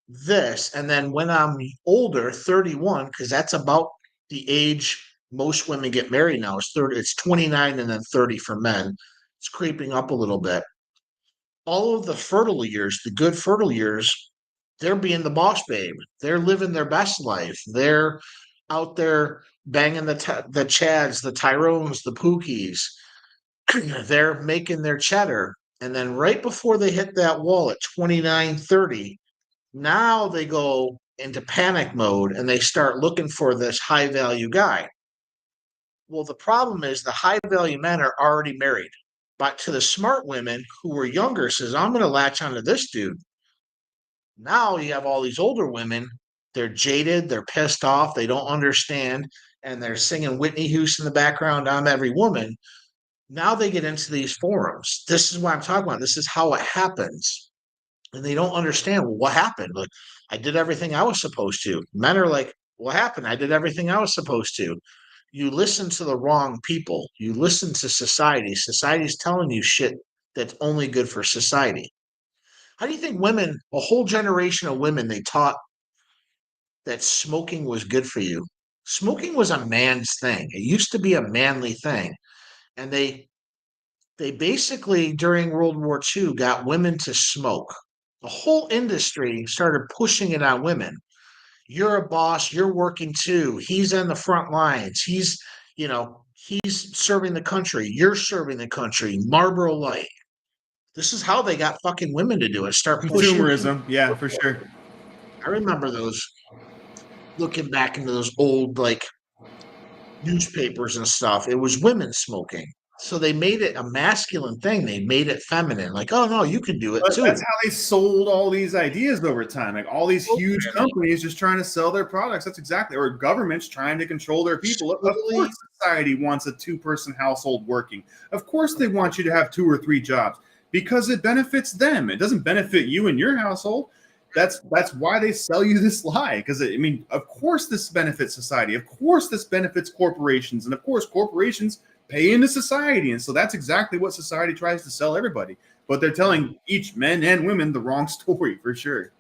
this. And then when I'm older, 31, because that's about the age most women get married now, is 30, it's 29 and then 30 for men. It's creeping up a little bit. All of the fertile years, the good fertile years, they're being the boss babe. They're living their best life. They're out there banging the Chads, the Tyrones, the Pookies. They're making their cheddar. And then right before they hit that wall at 29, 30, now they go into panic mode and they start looking for this high value guy. Well, the problem is the high value men are already married. But to the smart women who were younger says, I'm going to latch onto this dude. Now you have all these older women. They're jaded. They're pissed off. They don't understand. And they're singing Whitney Houston in the background, I'm every woman. Now they get into these forums. This is what I'm talking about. This is how it happens. And they don't understand, well, what happened? Like, I did everything I was supposed to. Men are like, what happened? I did everything I was supposed to. You listen to the wrong people. You listen to society. Society's telling you shit that's only good for society. How do you think women, a whole generation of women, they taught that smoking was good for you? Smoking was a man's thing. It used to be a manly thing. And they They basically, during World War II, got women to smoke. The whole industry started pushing it on women. You're a boss, you're working too. He's on the front lines. He's serving the country. You're serving the country. Marlboro Light. This is how they got fucking women to do it. Start pushing people. Consumerism, yeah, for sure. I remember those, looking back into those old like newspapers and stuff. It was women smoking. So they made it a masculine thing. They made it feminine. Like, oh no, you can do it But that's too. how they sold all these ideas over time. Like all these huge companies just trying to sell their products. That's exactly, or governments trying to control their people. Of Slowly, course, society wants a two-person household working. Of course, they want you to have 2 or 3 jobs because it benefits them. It doesn't benefit you and your household. That's why they sell you this lie. Because I mean, of course, this benefits society. Of course, this benefits corporations, and of course, corporations pay into society. And so that's exactly what society tries to sell everybody. But they're telling each men and women the wrong story for sure.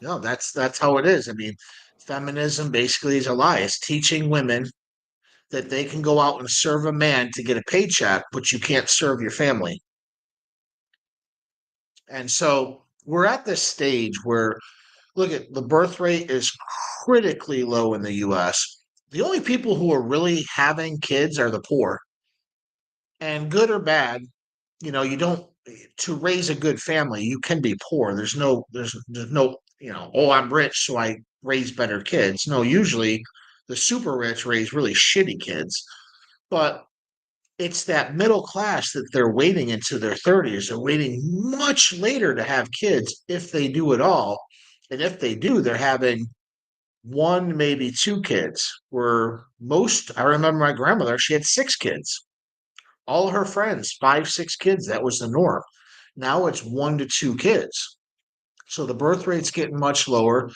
no, that's how it is. I mean, feminism basically is a lie. It's teaching women that they can go out and serve a man to get a paycheck, but you can't serve your family. And so we're at this stage where, look at the birth rate is critically low in the US. The only people who are really having kids are the poor. And good or bad, you don't, to raise a good family, you can be poor. There's no, oh, I'm rich, so I raise better kids. No, usually the super rich raise really shitty kids. But it's that middle class that they're waiting into their 30s. They're waiting much later to have kids if they do at all. And if they do, they're having one, maybe 2 kids. Where I remember my grandmother, she had 6 kids. All her friends, 5, 6 kids, that was the norm. Now it's 1 to 2 kids. So the birth rate's getting much lower,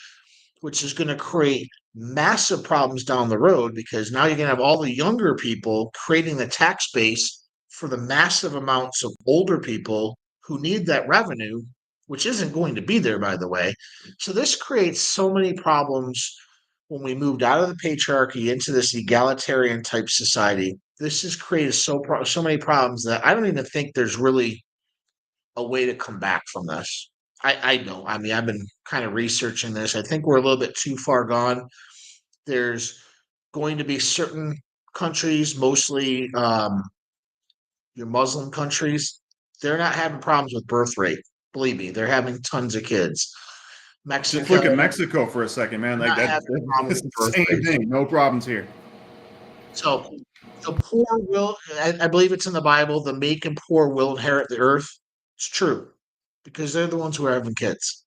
which is going to create massive problems down the road because now you're going to have all the younger people creating the tax base for the massive amounts of older people who need that revenue, which isn't going to be there, by the way. So this creates so many problems when we moved out of the patriarchy into this egalitarian type society. This has created so many problems that I don't even think there's really a way to come back from this. I don't. I mean, I've been kind of researching this. I think we're a little bit too far gone. There's going to be certain countries, mostly your Muslim countries, they're not having problems with birth rate. Believe me, they're having tons of kids. Just Mexico, look at Mexico for a second, man. they're Like not that, having problems that's with the birth same rates. thing. No problems here. So the poor will, I believe it's in the Bible, the meek and poor will inherit the earth. It's true because they're the ones who are having kids.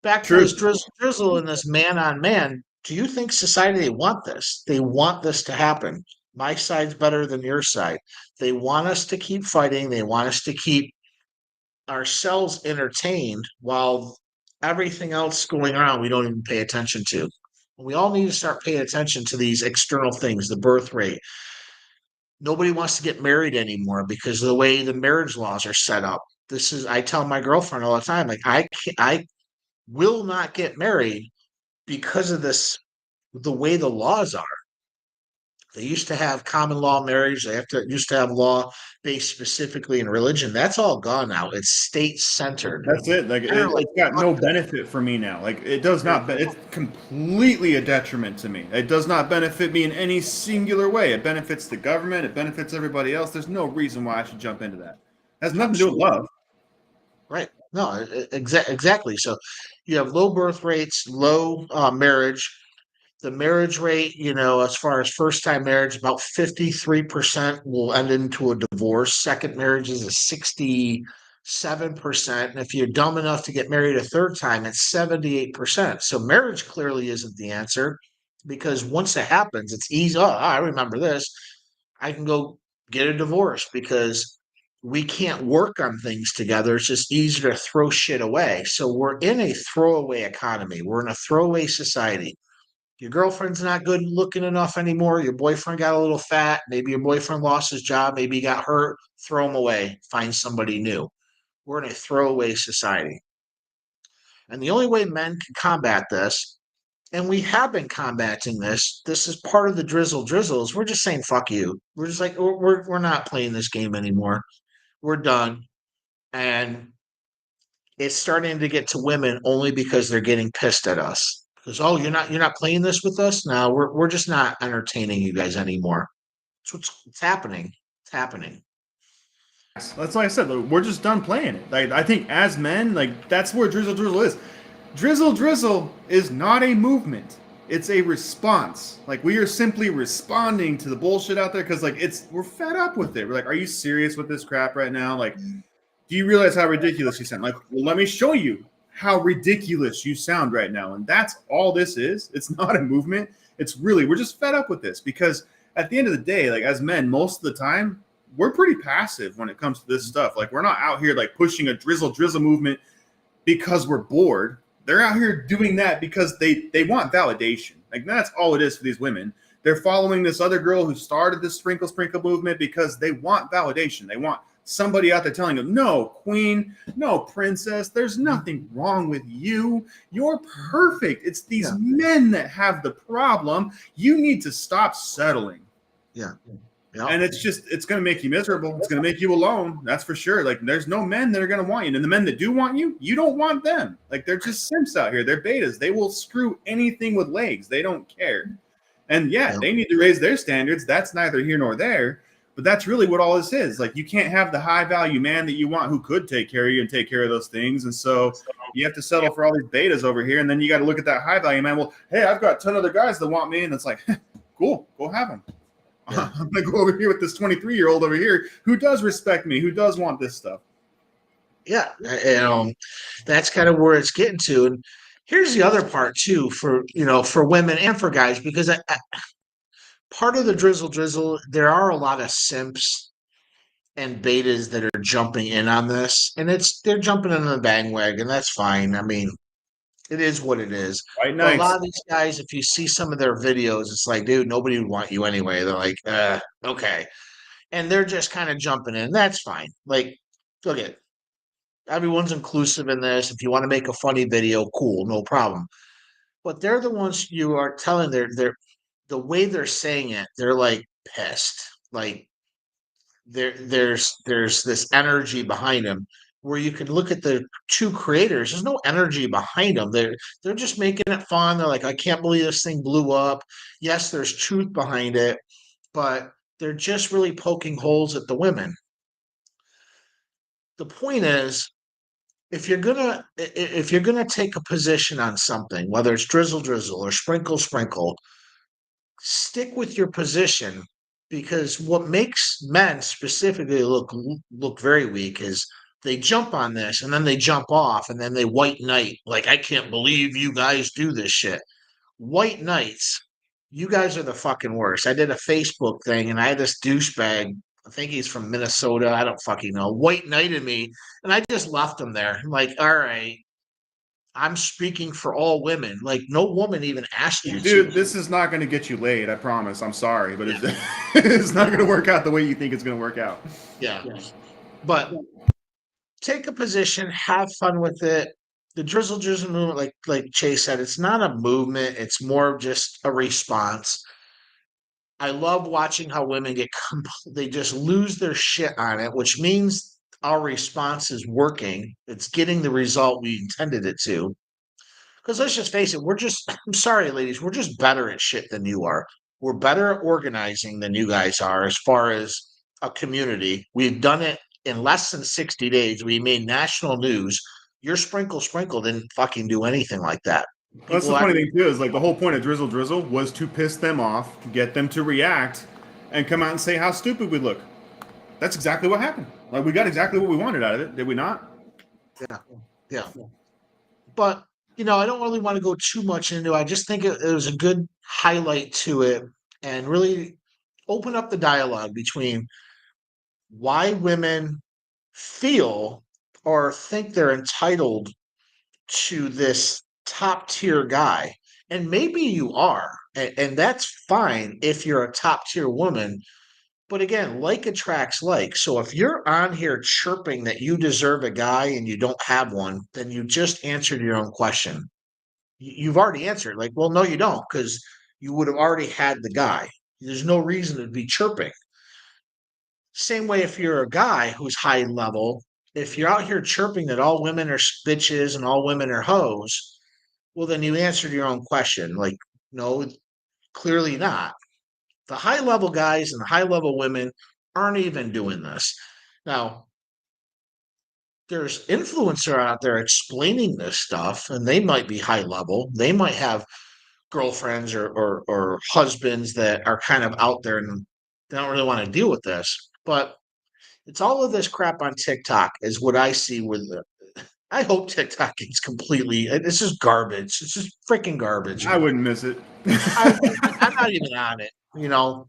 Back to this True. drizzle, drizzle and this man on man. Do you think society, they want this? They want this to happen. My side's better than your side. They want us to keep fighting. They want us to keep ourselves entertained while everything else going around we don't even pay attention to. We all need to start paying attention to these external things, the birth rate. Nobody wants to get married anymore because of the way the marriage laws are set up. I tell my girlfriend all the time, like I will not get married because of this, the way the laws are. They used to have common law marriage. Used to have law based specifically in religion. That's all gone now. It's state centered. That's it. Like They're like, it's got fuck no that. benefit for me now. Like it does not. It's completely a detriment to me. It does not benefit me in any singular way. It benefits the government. It benefits everybody else. There's no reason why I should jump into that. It has nothing to do with Absolutely. love. Right. No, exactly. So you have low birth rates, low marriage. The marriage rate, as far as first time marriage, about 53% will end into a divorce. Second marriages is 67%. And if you're dumb enough to get married a third time, it's 78%. So marriage clearly isn't the answer because once it happens, it's easy. Oh, I remember this. I can go get a divorce because we can't work on things together. It's just easier to throw shit away. So we're in a throwaway economy. We're in a throwaway society. Your girlfriend's not good looking enough anymore. Your boyfriend got a little fat. Maybe your boyfriend lost his job. Maybe he got hurt. Throw him away. Find somebody new. We're in a throwaway society. And the only way men can combat this, and we have been combating this is part of the drizzle drizzles. We're just saying, fuck you. We're just like, we're not playing this game anymore. we're done. And it's starting to get to women only because they're getting pissed at us. Because, oh, you're not playing this with us? No, we're just not entertaining you guys anymore. It's what's happening. It's happening. That's why I said like, we're just done playing it. Like I think as men, like that's where Drizzle Drizzle is. Drizzle Drizzle is not a movement. It's a response. Like we are simply responding to the bullshit out there because like we're fed up with it. We're like, are you serious with this crap right now? Like, do you realize how ridiculous you sound? Like, well, let me show you how ridiculous you sound right now. And that's all this is. It's not a movement. It's really we're just fed up with this because at the end of the day, like as men, most of the time we're pretty passive when it comes to this stuff. Like we're not out here like pushing a drizzle drizzle movement because we're bored. They're out here doing that because they want validation. Like that's all it is for these women. They're following this other girl who started this sprinkle sprinkle movement because they want validation. They want somebody out there telling them, no, queen, no, princess, there's nothing wrong with you. You're perfect. It's these men that have the problem. You need to stop settling. Yeah. And it's going to make you miserable. It's going to make you alone. That's for sure. Like there's no men that are going to want you. And the men that do want you don't want them. Like they're just simps out here. They're betas. They will screw anything with legs. They don't care. And they need to raise their standards. That's neither here nor there. But that's really what all this is. Like you can't have the high value man that you want who could take care of you and take care of those things. And so you have to settle for all these betas over here. And then you got to look at that high value man. Well, hey, I've got 10 other guys that want me. And it's like, cool, go have them. Yeah. I'm going to go over here with this 23-year-old over here who does respect me, who does want this stuff. Yeah. That's kind of where it's getting to. And here's the other part too, for women and for guys, because part of the drizzle drizzle, there are a lot of simps and betas that are jumping in on this, and they're jumping in the bandwagon. That's fine. I mean, it is what it is. Right, But a nice. lot of these guys, if you see some of their videos, it's like, dude, nobody would want you anyway. They're like, okay. And they're just kind of jumping in. That's fine. Like, look at everyone's inclusive in this. If you want to make a funny video, cool, no problem. But they're the ones you are telling they're the way they're saying it, they're like pissed. Like there's this energy behind them where you can look at the two creators. There's no energy behind them. They're just making it fun. They're like, I can't believe this thing blew up. Yes, there's truth behind it, but they're just really poking holes at the women. The point is, if you're gonna take a position on something, whether it's drizzle drizzle or sprinkle sprinkle, stick with your position, because what makes men specifically look very weak is they jump on this and then they jump off and then they white knight, like, I can't believe you guys do this shit. White knights, you guys are the fucking worst. I did a Facebook thing and I had this douchebag, I think he's from Minnesota, I don't fucking know, white knighted me, and I just left him there. I'm like, all right, I'm speaking for all women. Like, no woman even asked you to. Dude, this is not going to get you laid. I promise. I'm sorry, but it's not going to work out the way you think it's going to work out. Yeah. But take a position, have fun with it. The drizzle drizzle movement, like Chase said, it's not a movement. It's more of just a response. I love watching how women they just lose their shit on it, which means our response is working. It's getting the result we intended it to. Because let's just face it, I'm sorry, ladies, we're just better at shit than you are. We're better at organizing than you guys are as far as a community. We've done it in less than 60 days. We made national news. Your sprinkle sprinkle didn't fucking do anything like that. That's the funny thing too, is like the whole point of Drizzle Drizzle was to piss them off, get them to react, and come out and say how stupid we look. That's exactly what happened. Like we got exactly what we wanted out of it, did we not? Yeah. But I don't really want to go too much into it. I just think it was a good highlight to it, and really open up the dialogue between why women feel or think they're entitled to this top tier guy. And maybe you are, and that's fine if you're a top tier woman. But again, like attracts like. So if you're on here chirping that you deserve a guy and you don't have one, then you just answered your own question. You've already answered. Like, well, no, you don't, because you would have already had the guy. There's no reason to be chirping. Same way if you're a guy who's high level, if you're out here chirping that all women are bitches and all women are hoes, well, then you answered your own question. Like, no, clearly not. The high level guys and the high level women aren't even doing this. Now, there's influencer out there explaining this stuff, and they might be high level. They might have girlfriends or husbands that are kind of out there and they don't really want to deal with this. But it's all of this crap on TikTok is what I see with the. I hope TikTok is completely. It's just garbage. It's just freaking garbage. I wouldn't miss it. I'm not even on it, you know.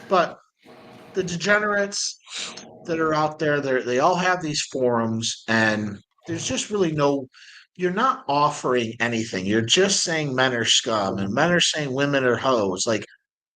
But the degenerates that are out there, they all have these forums, and there's just really no. You're not offering anything. You're just saying men are scum, and men are saying women are hoes. Like,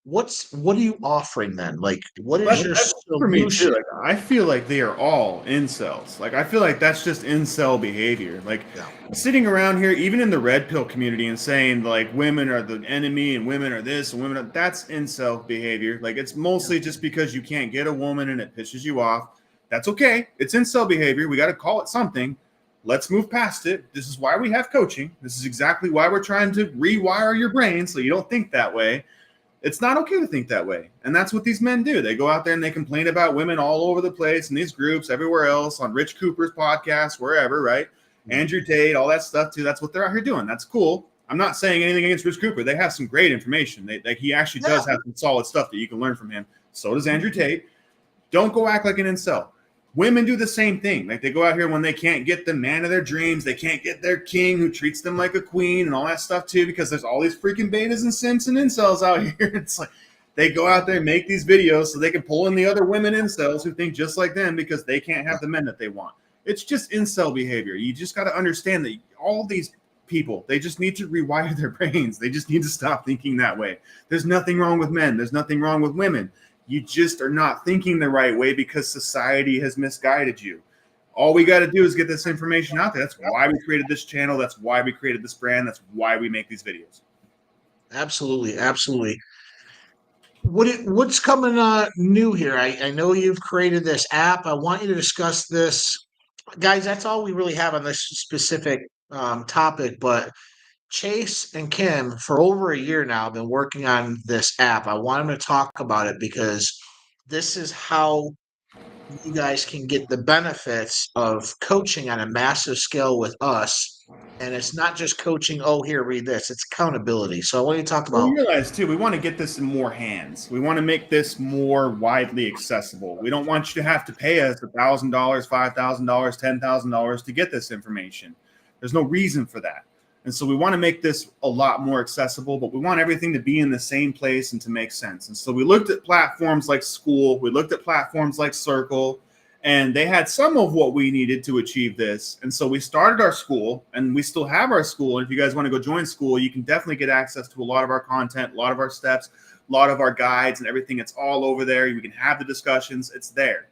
what are you offering then? Like, what is your That's for me too. solution? Like, I feel like they are all incels. Like, I feel like that's just incel behavior. Like, Yeah. sitting around here, even in the red pill community, and saying like women are the enemy and women are this and women are that's incel behavior. Like, it's mostly just because you can't get a woman and it pisses you off. That's okay. It's incel behavior. We got to call it something. Let's move past it. This is why we have coaching. This is exactly why we're trying to rewire your brain so you don't think that way. It's not okay to think that way. And that's what these men do. They go out there and they complain about women all over the place in these groups, everywhere else, on Rich Cooper's podcast, wherever, right? Andrew Tate, all that stuff too. That's what they're out here doing. That's cool. I'm not saying anything against Rich Cooper. They have some great information. He actually does have some solid stuff that you can learn from him. So does Andrew Tate. Don't go act like an incel. Women do the same thing. Like, they go out here when they can't get the man of their dreams, they can't get their king who treats them like a queen and all that stuff too, because there's all these freaking betas and simps and incels out here. It's like they go out there and make these videos so they can pull in the other women incels who think just like them because they can't have the men that they want. It's just incel behavior. You just got to understand that all these people, they just need to rewire their brains. They just need to stop thinking that way. There's nothing wrong with men. There's nothing wrong with women. You just are not thinking the right way because society has misguided you. All we got to do is get this information out there. That's why we created this channel. That's why we created this brand. That's why we make these videos. Absolutely, absolutely. What's coming new here? I know you've created this app. I want you to discuss this, guys. That's all we really have on this specific topic. But Chase and Kim, for over a year now, have been working on this app. I want them to talk about it because this is how you guys can get the benefits of coaching on a massive scale with us. And it's not just coaching, oh, here, read this. It's accountability. So I want you to talk Well, we about. realize too, we want to get this in more hands. We want to make this more widely accessible. We don't want you to have to pay us $1,000, $5,000, $10,000 to get this information. There's no reason for that. And so we want to make this a lot more accessible, but we want everything to be in the same place and to make sense. And so we looked at platforms like School, we looked at platforms like Circle, and they had some of what we needed to achieve this. And so we started our School, and we still have our School. And if you guys want to go join School, you can definitely get access to a lot of our content, a lot of our steps, a lot of our guides and everything. It's all over there. You can have the discussions. It's there.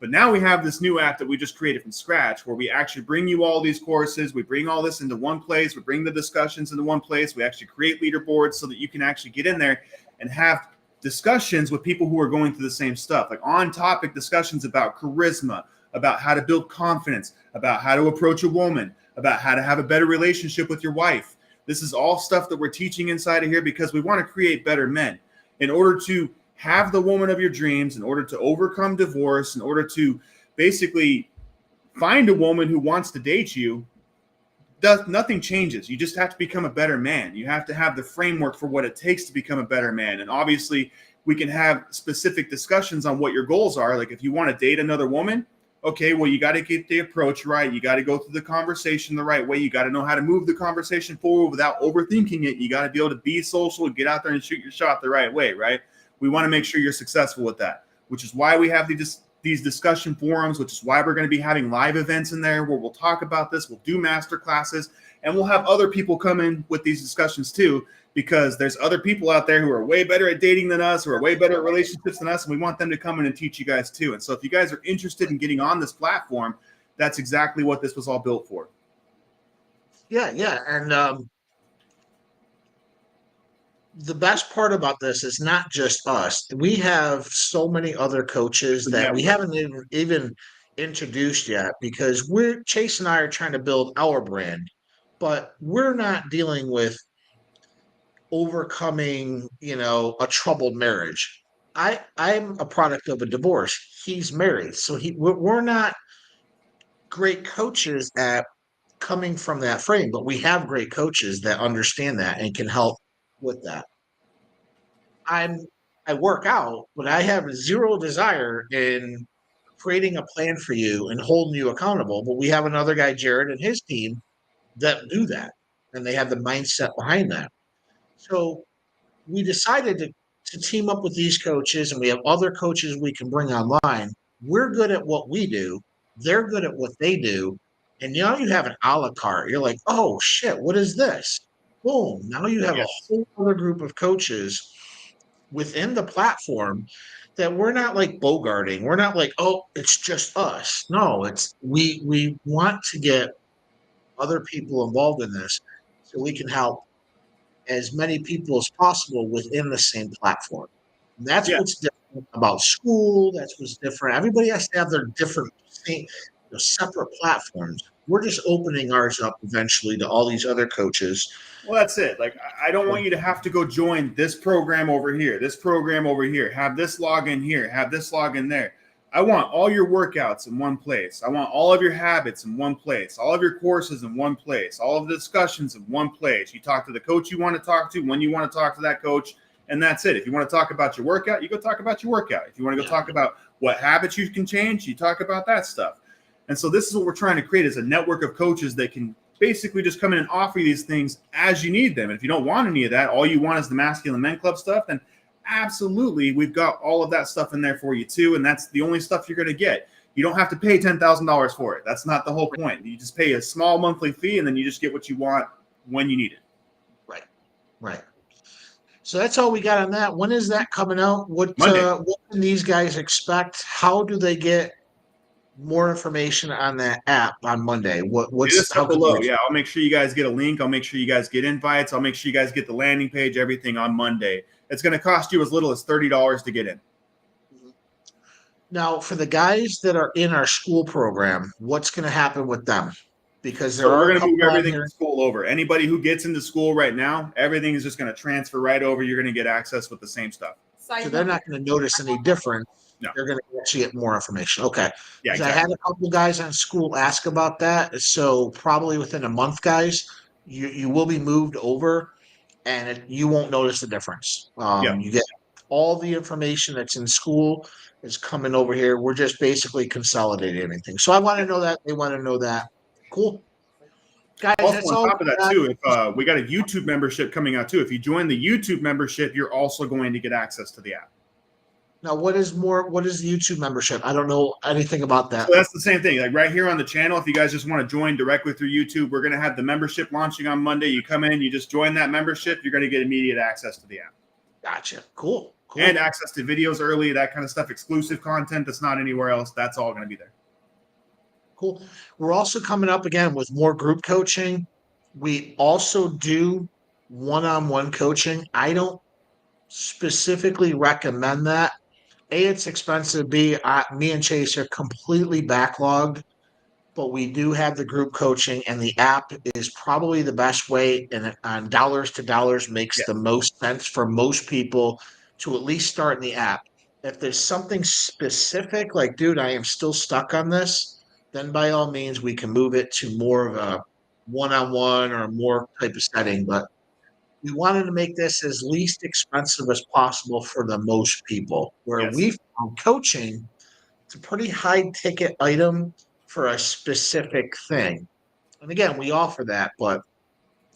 But now we have this new app that we just created from scratch where we actually bring you all these courses. We bring all this into one place. We bring the discussions into one place. We actually create leaderboards so that you can actually get in there and have discussions with people who are going through the same stuff, like on topic discussions about charisma, about how to build confidence, about how to approach a woman, about how to have a better relationship with your wife. This is all stuff that we're teaching inside of here because we want to create better men. In order to have the woman of your dreams, in order to overcome divorce, in order to basically find a woman who wants to date you, nothing changes. You just have to become a better man. You have to have the framework for what it takes to become a better man. And obviously, we can have specific discussions on what your goals are. Like if you want to date another woman, okay, well, you got to get the approach right. You got to go through the conversation the right way. You got to know how to move the conversation forward without overthinking it. You got to be able to be social, get out there and shoot your shot the right way, right? We want to make sure you're successful with that, which is why we have these discussion forums, which is why we're going to be having live events in there where we'll talk about this. We'll do master classes, and we'll have other people come in with these discussions too, because there's other people out there who are way better at dating than us, who are way better at relationships than us, and we want them to come in and teach you guys too. And so if you guys are interested in getting on this platform, that's exactly what this was all built for. Yeah, yeah. And the best part about this is not just us. We have so many other coaches that we Network. haven't even introduced yet because we're Chase and I are trying to build our brand, but we're not dealing with overcoming, a troubled marriage. I'm a product of a divorce. He's married, so we're not great coaches at coming from that frame, but we have great coaches that understand that and can help with that. I'm I work out, but I have zero desire in creating a plan for you and holding you accountable. But we have another guy, Jared, and his team that do that, and they have the mindset behind that. So we decided to team up with these coaches, and we have other coaches we can bring online. We're good at what we do, they're good at what they do. And now you have an a la carte. You're like, oh shit, what is this? Boom. Now you have a Yes. whole other group of coaches within the platform that we're not like bogarting. We're not like, oh, it's just us. No, it's we want to get other people involved in this so we can help as many people as possible within the same platform. And that's Yeah. what's different about school. That's what's different. Everybody has to have their different, separate platforms. We're just opening ours up eventually to all these other coaches. Well, that's it. Like, I don't want you to have to go join this program over here, this program over here, have this login here, have this login there. I want all your workouts in one place. I want all of your habits in one place, all of your courses in one place, all of the discussions in one place. You talk to the coach you want to talk to when you want to talk to that coach, and that's it. If you want to talk about your workout, you go talk about your workout. If you want to go talk about what habits you can change, you talk about that stuff. And so this is what we're trying to create is a network of coaches that can basically just come in and offer you these things as you need them. And if you don't want any of that, all you want is the Masculine Men Club stuff, then absolutely, we've got all of that stuff in there for you too. And that's the only stuff you're going to get. You don't have to pay $10,000 for it. That's not the whole point. You just pay a small monthly fee and then you just get what you want when you need it. Right. Right. So that's all we got on that. When is that coming out? Monday. What can these guys expect? How do they get more information on that app on Monday? Hit What's us how up can they below. Yeah, I'll make sure you guys get a link. I'll make sure you guys get invites. I'll make sure you guys get the landing page, everything on Monday. It's going to cost you as little as $30 to get in. now for the guys that are in our school program, what's going to happen with them? Because there So we're are a going to move couple on everything here. in school over. Anybody who gets into school right now, everything is just going to transfer right over. You're going to get access with the same stuff. So they're not going to notice any difference. No. They're going to actually get more information. Okay. Yeah, Because I had exactly. a couple guys on school ask about that. So probably within a month, guys, you will be moved over, and you won't notice the difference. Yeah. You get all the information that's in school is coming over here. We're just basically consolidating everything. So I want to know that. They want to know that. Cool. Guys, Also, that's on all top of we that, got. too, if we got a YouTube membership coming out too. If you join the YouTube membership, you're also going to get access to the app. Now, what is the YouTube membership? I don't know anything about that. So that's the same thing. Like right here on the channel, if you guys just want to join directly through YouTube, we're going to have the membership launching on Monday. You come in, you just join that membership, you're going to get immediate access to the app. Gotcha. Cool. And access to videos early, that kind of stuff, exclusive content that's not anywhere else. That's all going to be there. Cool. We're also coming up again with more group coaching. We also do one-on-one coaching. I don't specifically recommend that. A, it's expensive. B, me and Chase are completely backlogged, but we do have the group coaching, and the app is probably the best way. And on dollars to dollars makes the Yes. most sense for most people to at least start in the app. If there's something specific, like, dude, I am still stuck on this, then by all means, we can move it to more of a one-on-one or more type of setting. But we wanted to make this as least expensive as possible for the most people. Where Yes. we found coaching, it's a pretty high ticket item for a specific thing. And again, we offer that, but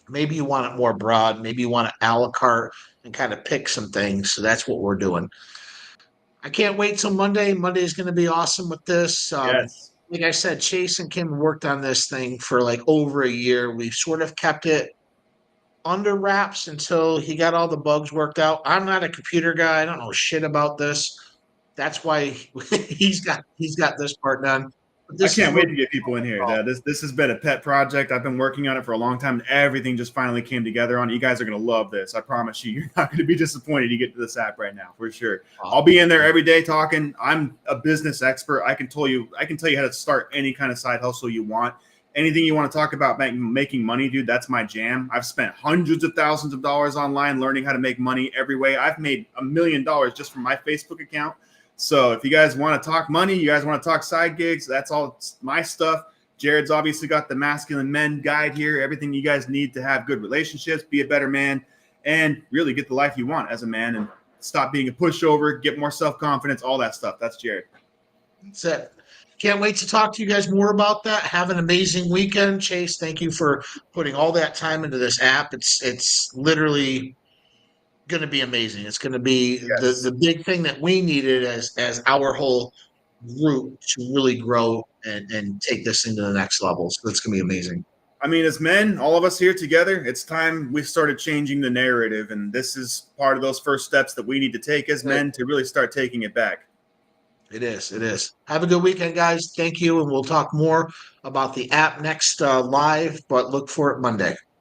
maybe you want it more broad. Maybe you want it a la carte and kind of pick some things. So that's what we're doing. I can't wait till Monday. Monday is going to be awesome with this. Yes. Like I said, Chase and Kim worked on this thing for like over a year. We've sort of kept it under wraps until he got all the bugs worked out. I'm not a computer guy. I don't know shit about this. That's why he's got this part done. But I this is can't where wait to get people in here. This has been a pet project. I've been working on it for a long time. Everything just finally came together on it. You guys are going to love this. I promise you. You're not going to be disappointed you get to this app right now, for sure. I'll be in there every day talking. I'm a business expert. I can tell you how to start any kind of side hustle you want. Anything you want to talk about making money, dude, that's my jam. I've spent hundreds of thousands of dollars online learning how to make money every way. I've made $1 million just from my Facebook account. So if you guys want to talk money, you guys want to talk side gigs, that's all my stuff. Jared's obviously got the masculine men guide here, everything you guys need to have good relationships, be a better man, and really get the life you want as a man and stop being a pushover, get more self-confidence, all that stuff. That's Jared. That's it. Can't wait to talk to you guys more about that. Have an amazing weekend. Chase, thank you for putting all that time into this app. It's literally going to be amazing. It's going to be Yes. the big thing that we needed as our whole group to really grow and take this thing to the next level. So it's going to be amazing. I mean, as men, all of us here together, it's time we started changing the narrative. And this is part of those first steps that we need to take as men to really start taking it back. It is. It is. Have a good weekend, guys. Thank you. And we'll talk more about the app next live, but look for it Monday.